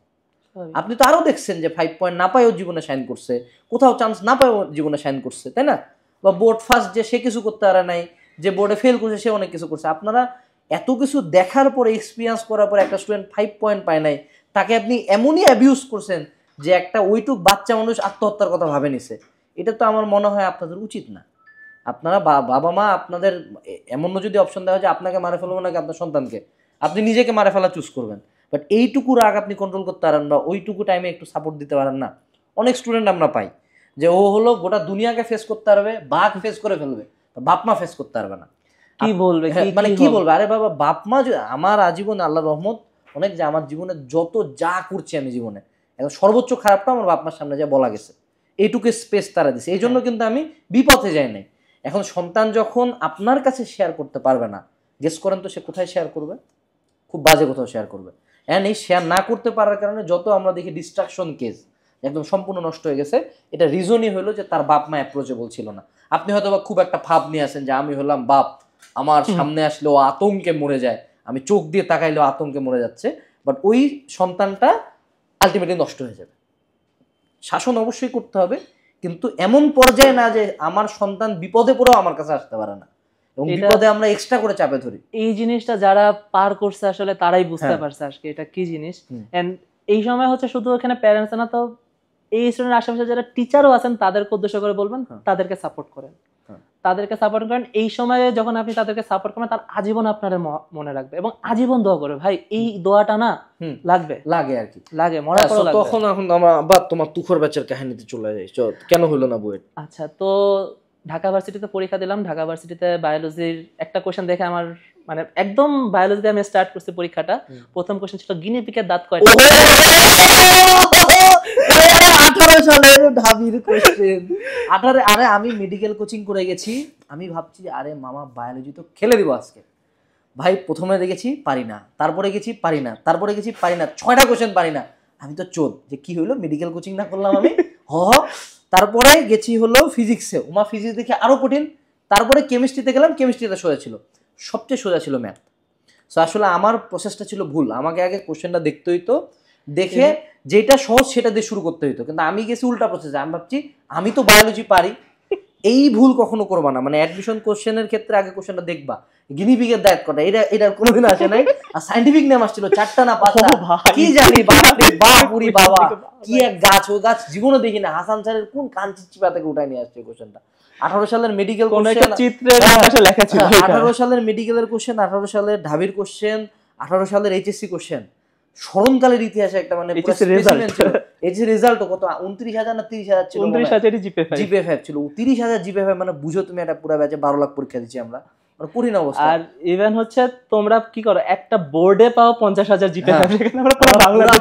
আপনি তো আরও দেখছেন যে 5 পয়েন্ট না পায়ও জীবনে শাইন করছে, কোথাও চান্স না পায়ও জীবনে শাইন করছে, তাই না? বা বোর্ড ফার্স্ট যে সে কিছু করতে পারে নাই, যে বোর্ডে ফেল করছে সে অনেক কিছু করছে। আপনারা এত কিছু দেখার পরে, এক্সপিরিয়েন্স করার পরে একটা স্টুডেন্ট 5 পয়েন্ট পায় নাই, তাকে আপনি এমনই অ্যাবিউজ করছেন যে একটা ওইটুক বাচ্চা মানুষ আত্মহত্যার কথা ভাবে নিছে। এটা তো আমার মনে হয় আপনাদের উচিত না। আপনারা বাবা মা আপনাদের এমন যদি অপশন দেওয়া হয় যে আপনাকে মারে ফেলবো নাকি আপনার সন্তানকে, আপনি নিজেকে মারে ফেলা চুজ করবেন। বাট এইটুকু রাগ আপনি কন্ট্রোল করতে পারেন বা ওইটুকু টাইমে একটু সাপোর্ট দিতে পারেন না। অনেক স্টুডেন্ট আমরা পাই যে ও হলো গোটা দুনিয়াকে ফেস করতে পারবে, বাঘ ফেস করে ফেলবে, বাপ মা ফেস করতে পারবে না। কি বলবে, মানে কি বলবে? আরে বাবা, বাপ মা আমার আজীবন আল্লাহর রহমত অনেক, যে আমার জীবনে যত যা করছি আমি জীবনে এখন সর্বোচ্চ খারাপটা আমার বাপ মার সামনে যা বলা গেছে, এইটুকু স্পেস তারা দিছে, এই জন্য কিন্তু আমি বিপথে যাই নাই। এখন সন্তান যখন আপনার কাছে শেয়ার করতে পারবে না, গেস করেন তো সে কোথায় শেয়ার করবে? খুব বাজে কোথাও শেয়ার করবে। অ্যান্ড এই শেয়ার না করতে পারার কারণে যত আমরা দেখি ডিস্ট্রাকশন কেস একদম সম্পূর্ণ নষ্ট হয়ে গেছে, এটা রিজনই হলো যে তার বাপ মা অ্যাপ্রোচেবল ছিল না। আপনি হয়তো বা খুব একটা ভাব নিয়ে আসেন যে আমি হলাম বাপ, আমার সামনে আসলেও আতঙ্কে মরে যায়, আমি চোখ দিয়ে তাকাইলেও আতঙ্কে মরে যাচ্ছে, বাট ওই সন্তানটা আলটিমেটলি নষ্ট হয়ে যাবে। শাসন অবশ্যই করতে হবে, কিন্তু এমন পর্যায়ে না যে আমার সন্তান বিপদে পড়েও আমার কাছে আসতে পারে না, এবং বিপদে আমরা এক্সট্রা করে চাপে ধরি। এই জিনিসটা যারা পার করছে আসলে তারাই বুঝতে পারছে আজকে এটা কি জিনিস। এন্ড এই সময় হচ্ছে শুধু এখানে প্যারেন্টস না, তো এই স্টুডেন্টের আশেপাশে যারা টিচারও আছেন তাদেরকে উদ্দেশ্য করে বলবেন তাদেরকে সাপোর্ট করেন, তাদেরকে সাপোর্ট করেন। এই সময়ে যখন আপনি তাদেরকে সাপোর্ট করেন তার আজীবন আপনার মনে রাখবে এবং আজীবন দোয়া করবে। ভাই এই দোয়াটা না লাগে আর কি, লাগে মরার পর লাগবে। তখন এখন আমরা আবার তোমার তুখর ব্যাচের কাহিনীতে চলে যাই, কেন হলো না বুয়েট? আচ্ছা, তো ঢাকা ভার্সিটিতে পরীক্ষা দিলাম। ঢাকা ভার্সিটিতে বায়োলজির একটা কোশ্চেন দেখে আমার মানে একদম বায়োলজি আমি স্টার্ট করছি পরীক্ষাটা। প্রথম কোশ্চেন ছিল গিনি পিগের দাঁত কয়টা? 18 সালের ঢাবির কোশ্চেন। আরে আমি মেডিকেল কোচিং করে গেছি, আমি ভাবছি আরে মামা বায়োলজি তো খেলে দিব আজকে। ভাই প্রথমে দেখেছি পারি না, তারপরে গেছি পারি না, তারপরে গেছি পারি না, 6টা কোশ্চেন পারি না। আমি তো চোদ যে কি হইলো, মেডিকেল কোচিং না করলাম আমি। তারপরে গেছি হলো ফিজিক্সে, ওমা ফিজিক্স দেখে আরো কঠিন। তারপরে কেমিস্ট্রিতে গেলাম, কেমিস্ট্রিতে সোজা ছিল, সবচেয়ে সোজা ছিল ম্যাথ। সো আসলে আমার প্রসেসটা ছিল ভুল, আমাকে আগে কোশ্চেনটা দেখতে হইতো, দেখে যেটা সহজ সেটা দিয়ে শুরু করতে হইতো। কিন্তু আমি গেছি উল্টা প্রসেসে, আমি ভাবছি আমি তো বায়োলজি পারি, এই ভুল কখনো করবা না। মানে অ্যাডমিশন কোশ্চেনের ক্ষেত্রে আগে কোশ্চেনটা দেখবা গিনি পিগের দাঁত কটা, এটার কোনোদিন আসে নাই। আর সাইন্টিফিক নেম আসছিল 4টা না 5টা, কি জানি বাপুরি বাবা, কি এক গাছ, ও গাছ জীবনে দেখি না। হাসান স্যারের কোন কাঞ্চি চিপা থেকে উঠায় নিয়ে আসছে কোশ্চেনটা। 18 সালের মেডিকেল কোশ্চেন, 18 সালের মেডিকেলের কোশ্চেন, 18 সালের ঢাবির কোশ্চেন, 18 সালের এইচএসসি কোশ্চেন, স্মরণকালের ইতিহাসে একটা মানে এইচএসসি রেজাল্ট কত 29,000 না 30,000 ছিল, 29,000 জিপিএ5 ছিল, 30,000 জিপিএ5। মানে বুঝো তুমি একটা পুরো ব্যাচে 12 লাখ পরীক্ষা দিচ্ছি আমরা, মানে কঠিন অবস্থা। আর ইভেন হচ্ছে তোমরা কি করো, একটা বোর্ডে পাও 50,000 জিপিএ5,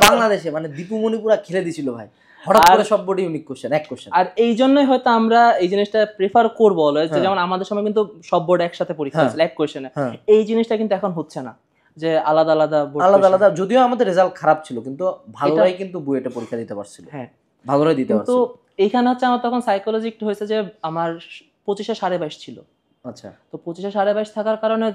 বাংলাদেশে মানে দীপুমণি পুরো খেলে দিছিল ভাই, হঠাৎ করে সব বোর্ডে ইউনিক কোশ্চেন, এক কোশ্চেন। আর এই জন্যই হয়তো আমরা এই জিনিসটা প্রেফার করব অলওয়েজ, যেমন আমাদের সময় কিন্তু সব বোর্ড একসাথে পরীক্ষা হয়েছিল এক কোশ্চেনে। এই জিনিসটা কিন্তু এখন হচ্ছে না, যে আলাদা আলাদা। যদিও আমাদের রেজাল্ট খারাপ ছিল, কিন্তু ভালোরাই কিন্তু বুয়েটে পরীক্ষা দিতে পারছিল। হ্যাঁ, ভালোরাই দিতে পারছিল। তো এইখানে হচ্ছে আমার তখন সাইকোলজি একটু হয়েছে যে আমার 25-22 ছিল। আচ্ছা, তো 25-22 থাকার কারণে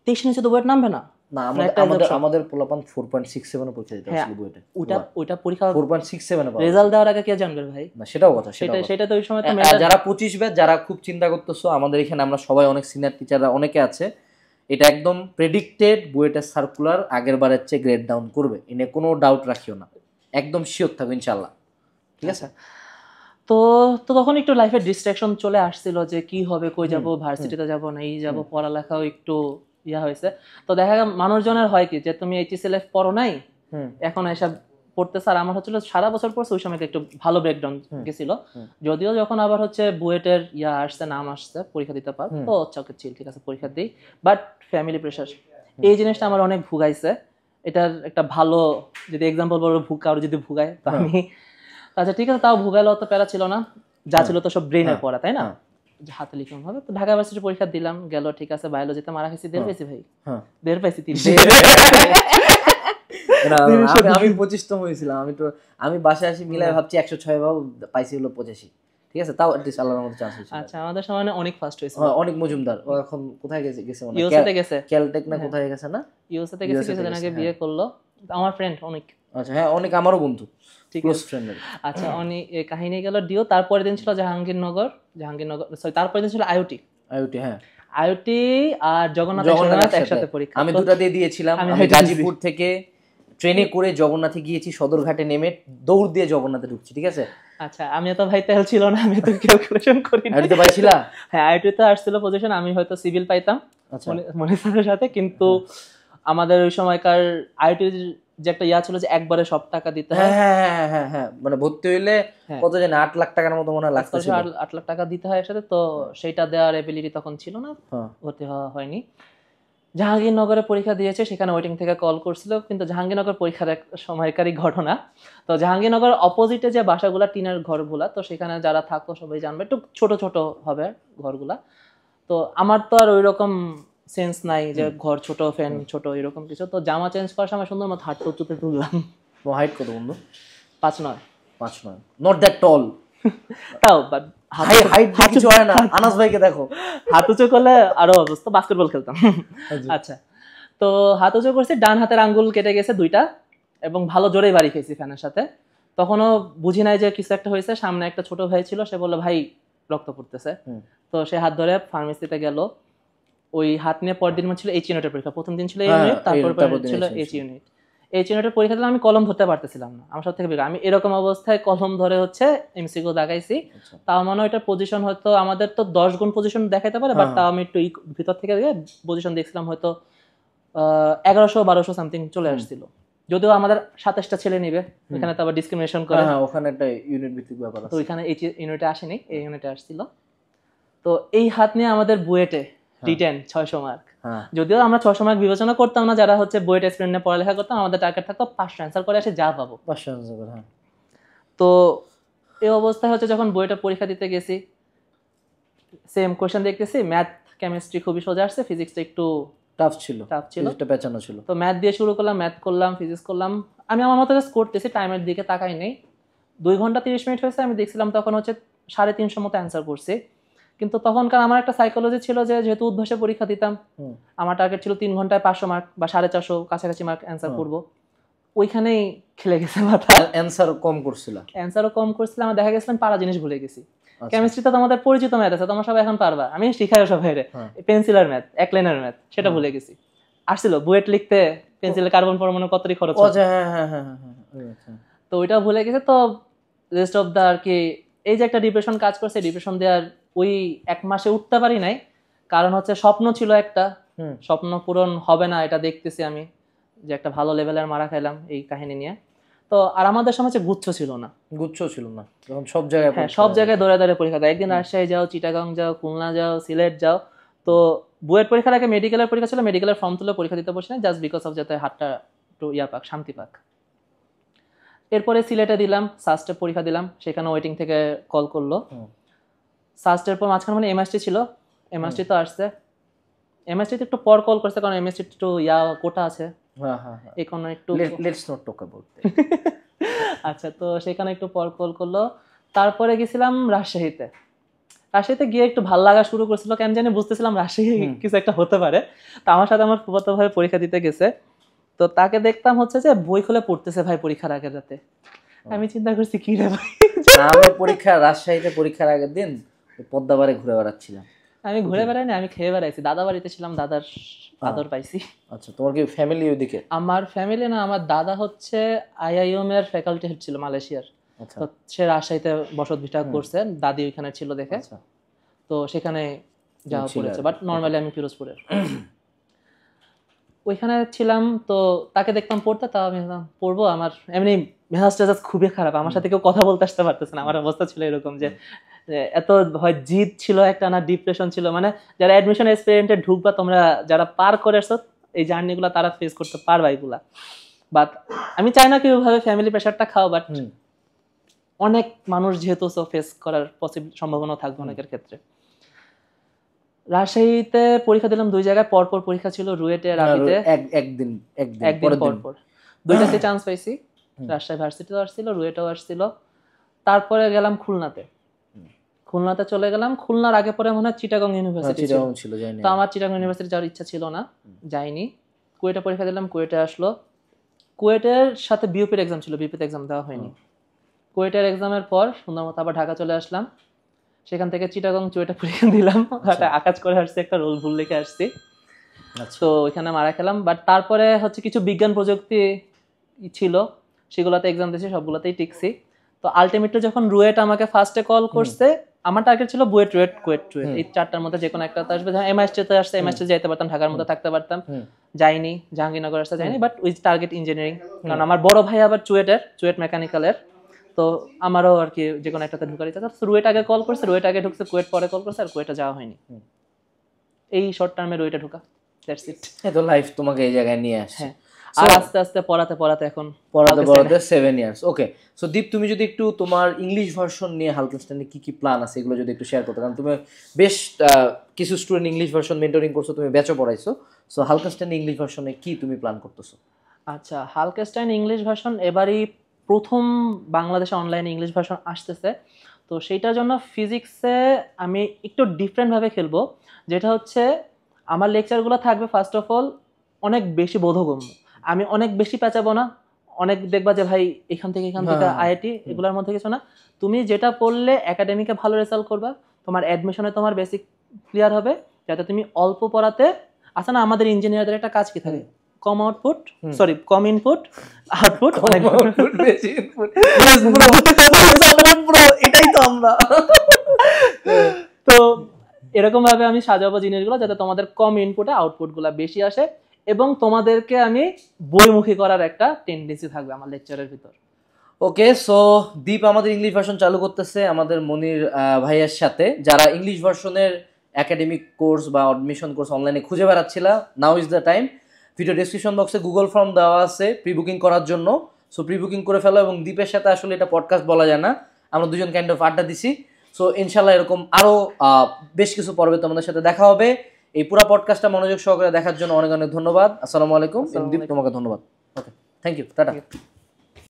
23 নিচে তো বুয়েট নামবে না। না না, আমাদের একটা আমাদের exception। আমাদের পোলাপান 4.67 পরীক্ষা দিতে হ্যাঁ, আসলে বুয়েটে ওটা পরীক্ষা 4.67 পাওয়া রেজাল্ট দেওয়ার আগে কে জানবে ভাই? না, সেটাও কথা, সেটাও কথা। সেটা তো ওই সময় তো যারা 25 ব্যাচ, যারা খুব চিন্তা করতেছো, আমাদের এখানে আমরা সবাই অনেক সিনিয়র টিচাররা অনেকে আছে, এটা একদম প্রেডিক্টেড বুয়েটের সার্কুলার আগের বারের চেয়ে গ্রেড ডাউন করবে, এনে কোনো ডাউট রাখিও না, একদম শিওর থাকো ইনশাল্লাহ, ঠিক আছে? তো তো তখন একটু লাইফে ডিস্ট্রাকশন চলে আসছিল যে কি হবে, কই যাব, ভার্সিটিতে যাব না এই যাব, পড়ালেখাও একটু ইয়া হয়েছে। তো দেখা গেল মানুষজনের হয় কি যে তুমি এইচএসএলএফ পড়ো নাই, এখন এসব পড়তেছে। আর আমার হচ্ছিল সারা বছর পড়ছে, ওই সময় একটু ভালো ব্রেকডাউন গেছিল। যদিও যখন আবার হচ্ছে বুয়েটের ইয়া আসছে, নাম আসছে, পরীক্ষা দিতে পার, তো চকে চিল, ঠিক আছে পরীক্ষা দিই। বাট ফ্যামিলি প্রেশার, এই জিনিসটা আমার অনেক ভুগাইছে। এটার একটা ভালো যদি এক্সাম্পল বলবো, কারো যদি ভুগায় তো আমি, আচ্ছা ঠিক আছে, তাও ভুগাইলে অত প্যারা ছিল না, যা ছিল তো সব ব্রেনের পড়া, তাই না? হাতে লিখুন হবে। তো ঢাকা ভার্সিটি পরীক্ষা দিলাম, গেল ঠিক আছে। বায়োলজিতে মারা খাইছি, 1.5 পাইছি ভাই, 1.5 পাইছি 30। আমি 25তম হয়েছিলাম। আমি বাসায় আসি মিলাই ভাবছি 106 পাইছি হলো 85, ঠিক আছে, তাও অ্যাটলিস্ট আল্লাহর মতো চান্স হয়েছিল। আচ্ছা, আমাদের সময় অনেক ফার্স্ট হয়েছে। অনেক মজুমদার, ও এখন কোথায় গেছে মনে হয়, ইউএসএতে গেছে, ক্যালটেক না কোথায় গেছে না, ইউএসএতে গেছে, কিছুদিন আগে বিয়ে করলো আমার ফ্রেন্ড অনেক। আচ্ছা হ্যাঁ, অনেক আমারও বন্ধু, ঠিক ক্লোজ ফ্রেন্ড। আচ্ছা, অনেক কাহিনী গেল ডিও। তারপরের দিন ছিল জাহাঙ্গীরনগর, সরি তারপরের দিন ছিল আইওটি। হ্যাঁ, আইওটি আর জগন্নাথ একসাথে পরীক্ষা। আমি দুটো দিয়ে দিয়েছিলাম। আমি গাজীপুর থেকে ট্রেনে করে জগন্নাথে গিয়েছি, সদরঘাটে নেমে দৌড় দিয়ে জগন্নাথে ঢুকছি, ঠিক আছে। আচ্ছা, আমি তো ভাই তেল ছিল না, আমি তো ক্যালকুলেশন করি না। আইওটি পাইছিলা? হ্যাঁ, আইওটি তো আসছিল পজিশন, আমি হয়তো সিভিল পাইতাম মনিসারের সাথে, কিন্তু আমাদের ওই সময়কার আইওটির যে একটা ইয়া ছিল যে একবারে সব টাকা দিতে হয়। হ্যাঁ, মানে ভর্তি হইলে কত জানি 8 লাখ টাকার মতো মনে হয় লাগতেছিল, 8 লাখ টাকা দিতে হয় একসাথে। তো সেইটা দেওয়ার এবিলিটি তখন ছিল না, ভর্তি হওয়া হয়নি। জাহাঙ্গীরনগরে পরীক্ষা দিয়েছে, সেখানে ওয়েটিং থেকে কল করছিল, কিন্তু জাহাঙ্গীরনগর পরীক্ষার এক সময়কারী ঘটনা। তো জাহাঙ্গীরনগর অপোজিটে যে বাসাগুলা, টিনের ঘরগুলা, তো সেখানে যারা থাকো সবাই জানবে, একটু ছোট ছোট হবে ঘরগুলা। তো আমার তো আর ওই রকম সেন্স নাই যে ঘর ছোট, ফ্যান ছোট, এরকম কিছু। তো জামা চেঞ্জ করার সময় সুন্দর মতো হাঁটতে উঁচুতে তুললাম। হাইট কত বন্ধু? 5'9". 5'9", নট দ্যাট টল। তাও হাইট কিছু হয় না, আনাস ভাইকে দেখো, হাত উঁচু করলে আরো অবস্থা, বাস্কেটবল খেলতাম। আচ্ছা, তো হাত উঁচু করছি, ডান হাতের আঙ্গুল কেটে গেছে 2টা, এবং ভালো জোরেই বাড়ি খেয়েছি ফ্যানের সাথে। তখনও বুঝি নাই যে কিছু একটা হয়েছে। সামনে একটা ছোট ভাই ছিল, সে বললো ভাই রক্ত পড়তেছে। তো সে হাত ধরে ফার্মেসিতে গেল। ওই হাত নিয়ে পরের দিন ছিল এইচ ইউনিটের পরীক্ষা। প্রথম দিন ছিল এই ইউনিট, তারপর ছিল এইচ ইউনিট। এইচ ইউনিটের পরীক্ষা দিলাম, আমি কলম ধরতে পারতেছিলাম না, আমার সাথে থেকে বের। আমি এরকম অবস্থায় কলম ধরে হচ্ছে এমসিকিউ দাগাইছি। তাও মনে হয় এটা পজিশন হয়তো আমাদের তো 10 গুণ পজিশন দেখাইতে পারে, বাট তাও আমি একটু ভিতর থেকে পজিশন দেখছিলাম, হয়তো 1100-1200 সামথিং চলে আসছিল। যদিও আমাদের 27টা ছেলে নিবে, ওখানে তো আবার ডিসক্রিমিনেশন করে, ওখানে একটা ইউনিট ভিত্তিক ব্যাপার আছে। তো ওইখানে এই ইউনিটে আসেনি, এই ইউনিটে আসছিল। তো এই হাত নিয়ে আমাদের বুয়েটে রিটেন 600 মার্ক। যদিও আমরা 600 মার্ক বিবেচনা করতাম না, যারা হচ্ছে বুয়েট এক্সপেরিয়েন্স নিয়ে পড়ালেখা করতাম, আমাদের টার্গেট থাকতো 500 অ্যান্সার করে আসে যা পাবো। 500 অ্যান্সার করে, হ্যাঁ। তো এই অবস্থায় হচ্ছে যখন বুয়েটে পরীক্ষা দিতে গেছি, সেম কোশ্চেন দেখতেছি, ম্যাথ কেমিস্ট্রি খুবই সোজা আসছে, ফিজিক্সটা একটু টাফ ছিল, ফিজিক্সটা পেঁচানো ছিল। তো ম্যাথ দিয়ে শুরু করলাম, ম্যাথ করলাম, ফিজিক্স করলাম। আমি আমার মতো জাস্ট করতেছি, টাইমের দিকে তাকাই নেই। 2 ঘন্টা 30 মিনিট হয়েছে, আমি দেখছিলাম তখন হচ্ছে 350 মতো অ্যান্সার করছি। কিন্তু তখনকার আমার একটা সাইকোলজি ছিল যে যেহেতু উদ্ভাসে পরীক্ষা দিতাম, আমার টার্গেট ছিল 3 ঘন্টায় 500 মার্ক বা 450 কাছাকাছি মার্ক অ্যান্সার করবো। ওইখানেই খেলে গেছে মাথা। অ্যান্সারও কম করছিলাম, আমার দেখা গেছিলাম পারা জিনিস ভুলে গেছি। কেমিস্ট্রিতে তো আমাদের পরিচিত ম্যাথ আছে, তোমরা সবাই এখন পারবা, আমি শিখাই সবাই পেন্সিলের ম্যাথ, এক লাইনের ম্যাথ, সেটা ভুলে গেছি। আসছিল বুয়েট লিখতে পেন্সিলে কার্বন পরমাণু কতই খরচ, তো ওইটা ভুলে গেছে। তো রেস্ট অফ দা আর কি, এই যে একটা ডিপ্রেশন কাজ করছে, ডিপ্রেশন দেওয়ার ওই 1 মাসে উঠতে পারি নাই। কারণ হচ্ছে স্বপ্ন ছিল একটা, স্বপ্ন পূরণ হবে না এটা দেখতেছি আমি, যে একটা ভালো লেভেলের মারা খাইলাম এই কাহিনী নিয়ে। তো আর আমাদের সময় গুচ্ছ ছিল না, তখন সব জায়গায়, হ্যাঁ সব জায়গায় দৌড়ে দৌড়ে পরীক্ষা দেয়। একদিন রাজশাহী যাও, চিটাগাং যাও, খুলনা যাও, সিলেট যাও। তো বুয়েট পরীক্ষার আগে মেডিকেলের পরীক্ষা ছিল, মেডিকেলের ফর্ম তুলে পরীক্ষা দিতে বসে না, জাস্ট বিকজ অফ যাতে হাতটা একটু পাক, শান্তি পাক। এরপরে সিলেটে দিলাম, সাস্টের পরীক্ষা দিলাম, সেখানে ওয়েটিং থেকে কল করলো। সাস্টের পর মাঝখানে মানে এমএসটি ছিল, এমএসটি তো আসছে, এমএসটি একটু পর কল করছে, কারণ এমএসটি একটু কোটা আছে, এখন একটু লেটস নট টক অ্যাবাউট। আচ্ছা, তো সেখানে একটু পর কল করলো। তারপরে গেছিলাম রাজশাহীতে। রাজশাহীতে গিয়ে একটু ভালো লাগা শুরু করছিল, কেন জানি বুঝতেছিলাম রাজশাহী কিছু একটা হতে পারে। তো আমার সাথে আমার ফুফাতো ভাই পরীক্ষা দিতে গেছে, তো তাকে দেখতাম হচ্ছে যে বই খুলে পড়তেছে ভাই পরীক্ষার আগের রাতে। আমি চিন্তা করছি কি রে ভাই, আমি রাজশাহীতে পরীক্ষার আগের দিন পদ্মাবারে ঘুরে বেড়াচ্ছিলাম। আমি ঘুরে বেড়াইনি, আমি খেয়ে বেড়াইছি, দাদা বাড়িতে ছিলাম, দাদার আদর পাইছি। আচ্ছা, তোমার কি ফ্যামিলি ওইদিকে? আমার ফ্যামিলি না, আমার দাদা হচ্ছে আইআইএম এর ফ্যাকাল্টি হেড ছিল মালয়েশিয়ার। আচ্ছা তো সে রাজশাহীতে বসত ভিটা করছে, দাদি ওইখানে ছিল দেখে, আচ্ছা তো সেখানে যাওয়া পড়েছে। বাট নর্মালি আমি পিরোজপুরের ওইখানে ছিলাম। তো তাকে দেখতাম পড়তে, তাও আমি ভাবতাম পড়বো। আমার এমনি মেজাজ টেজাজ খুবই খারাপ, আমার সাথে কেউ কথা বলতে আসতে পারতেছে না। আমার অবস্থা ছিল এরকম যে এত হয় জিদ ছিল একটা, না ডিপ্রেশন ছিল। মানে যারা অ্যাডমিশন এক্সপেরিয়েন্টে ঢুকবা, তোমরা যারা পার করেছো এই জার্নিগুলো, তারা ফেস করতে পারবা এগুলা। বাট আমি চাই না কি ওইভাবে ফ্যামিলি প্রেশারটা খাও, বাট অনেক মানুষ যেহেতু ফেস করার সম্ভাবনা থাকবে অনেকের ক্ষেত্রে। রাজশাহীতে পরীক্ষা দিলাম 2 জায়গায়, পরপর পরীক্ষা ছিল, রুয়েটে রাবিতে একদিন পরপর 2টাতে চান্স পাইছি। রাজশাহী ভার্সিটিও আসছিল, রুয়েটেও আসছিল। তারপরে গেলাম খুলনাতে, খুলনাতে চলে গেলাম। খুলনার আগে পরে মনে হয় চিটাগং ইউনিভার্সিটি ছিল, তো আমার চিটাগং ইউনিভার্সিটি যাওয়ার ইচ্ছা ছিল না, যাইনি। কুয়েটে পরীক্ষা দিলাম, কুয়েটে আসলো। কুয়েটের সাথে বিউপির এক্সাম ছিল, বিউপিতে এক্সাম দেওয়া হয়নি। কুয়েটের এক্সামের পর সুন্দর মতো আবার ঢাকা চলে আসলাম। সেখান থেকে চিটাগং চুয়েটে পরীক্ষা দিলাম, আকাজ করে আসছি, একটা রোল ভুল লিখে আসছি, তো ওইখানে মারা খেলাম। বাট তারপরে হচ্ছে কিছু বিজ্ঞান প্রযুক্তি ছিল, সেগুলোতে এক্সাম দিয়েছি, সবগুলোতেই টিকছি। তো আলটিমেটলি যখন রুয়েট আমাকে ফার্স্টে কল করছে, আমার টার্গেট ছিল বুয়েট, রুয়েট, কুয়েট, রুয়েট, এই 4টার মধ্যে যে কোনো একটাতে আসবে। যখন এমআইএসটিতে আসছে, এমআইএসটি যাইতে পারতাম, ঢাকার মধ্যে থাকতে পারতাম, যাইনি। জাহাঙ্গীরনগর আসতে যাইনি, বাট উইথ টার্গেট ইঞ্জিনিয়ারিং, কারণ আমার বড় ভাই আবার চুয়েট মেকানিক্যালের, তো আমারও আর কি যে কোনো একটাতে ঢুকার ইচ্ছা। রুয়েট আগে কল করছে, রুয়েট আগে ঢুকছে, কুয়েট পরে কল করছে, আর কুয়েটে যাওয়া হয়নি। এই শর্ট টার্মে রুয়েটে ঢুকা, দ্যাটস ইট। তো লাইফ তোমাকে এই জায়গায় নিয়ে আসছে। আর আস্তে আস্তে পড়াতে এখন 7 ইয়ার্স। ওকে, সো দীপ, তুমি যদি একটু তোমার ইংলিশ ভার্সন নিয়ে হালকেনস্টাইনে কি কি প্ল্যান আছে এগুলো যদি একটু শেয়ার করতে, কারণ তুমি বেশ কিছু স্টুডেন্ট ইংলিশ ভার্সন মেন্টরিং করছো, তুমি ব্যাচও পড়াইছো, সো হালকেনস্টাইন ইংলিশ ভার্সনে কি তুমি প্ল্যান করতেছো? আচ্ছা, হালকেনস্টাইন ইংলিশ ভার্সন এবারই প্রথম বাংলাদেশে অনলাইনে ইংলিশ ভার্সন আসতেছে। তো সেইটার জন্য ফিজিক্সে আমি একটু ডিফারেন্টভাবে খেলবো, যেটা হচ্ছে আমার লেকচারগুলো থাকবে ফার্স্ট অফ অল অনেক বেশি বোধগম্য। আমি অনেক বেশি পেঁচাবো না, অনেক দেখবা যে ভাই এখান থেকে আইআইটি এগুলোর মধ্যে কিছু না। তুমি যেটা পড়লে একাডেমিকে ভালো রেজাল্ট করবা, তোমার অ্যাডমিশনে তোমার বেসিক ক্লিয়ার হবে, যাতে তুমি অল্প পড়াতে। আসলে না, আমাদের ইঞ্জিনিয়ারদের একটা কাজ কি থাকে, কম ইনপুট আউটপুট অনেক বেশি ইনপুট, এটাই তো আমরা। তো এরকম ভাবে আমি সাজাবো জিনিসগুলো, যাতে তোমাদের কম ইনপুটে আউটপুট গুলা বেশি আসে, এবং তোমাদেরকে আমি বইমুখী করার একটা টেন্ডেন্সি থাকবে আমার লেকচারের ভিতর। ওকে, সো দীপ আমাদের ইংলিশ ভার্সন চালু করতেছে আমাদের মনির ভাইয়ের সাথে। যারা ইংলিশ ভার্সনের একাডেমিক কোর্স বা অ্যাডমিশন কোর্স অনলাইনে খুঁজে বেড়াচ্ছিলা, now is the time. Video description বক্সে গুগল ফর্ম দেওয়া আছে প্রি বুকিং করার জন্য, সো প্রি বুকিং করে ফেলো। এবং দীপের সাথে আসলে এটা পডকাস্ট বলা যায় না, আমরা দুজন কাইন্ড অফ আড্ডা দিছি। সো ইনশাল্লাহ এরকম আরও বেশ কিছু পর্বে তোমাদের সাথে দেখা হবে। এই পুরো পডকাস্টটা মনোযোগ সহকারে দেখার জন্য অনেক অনেক ধন্যবাদ। আসসালামু আলাইকুম। দীপ, তোমাকে ধন্যবাদ। ওকে, থ্যাংক ইউ, টাটা।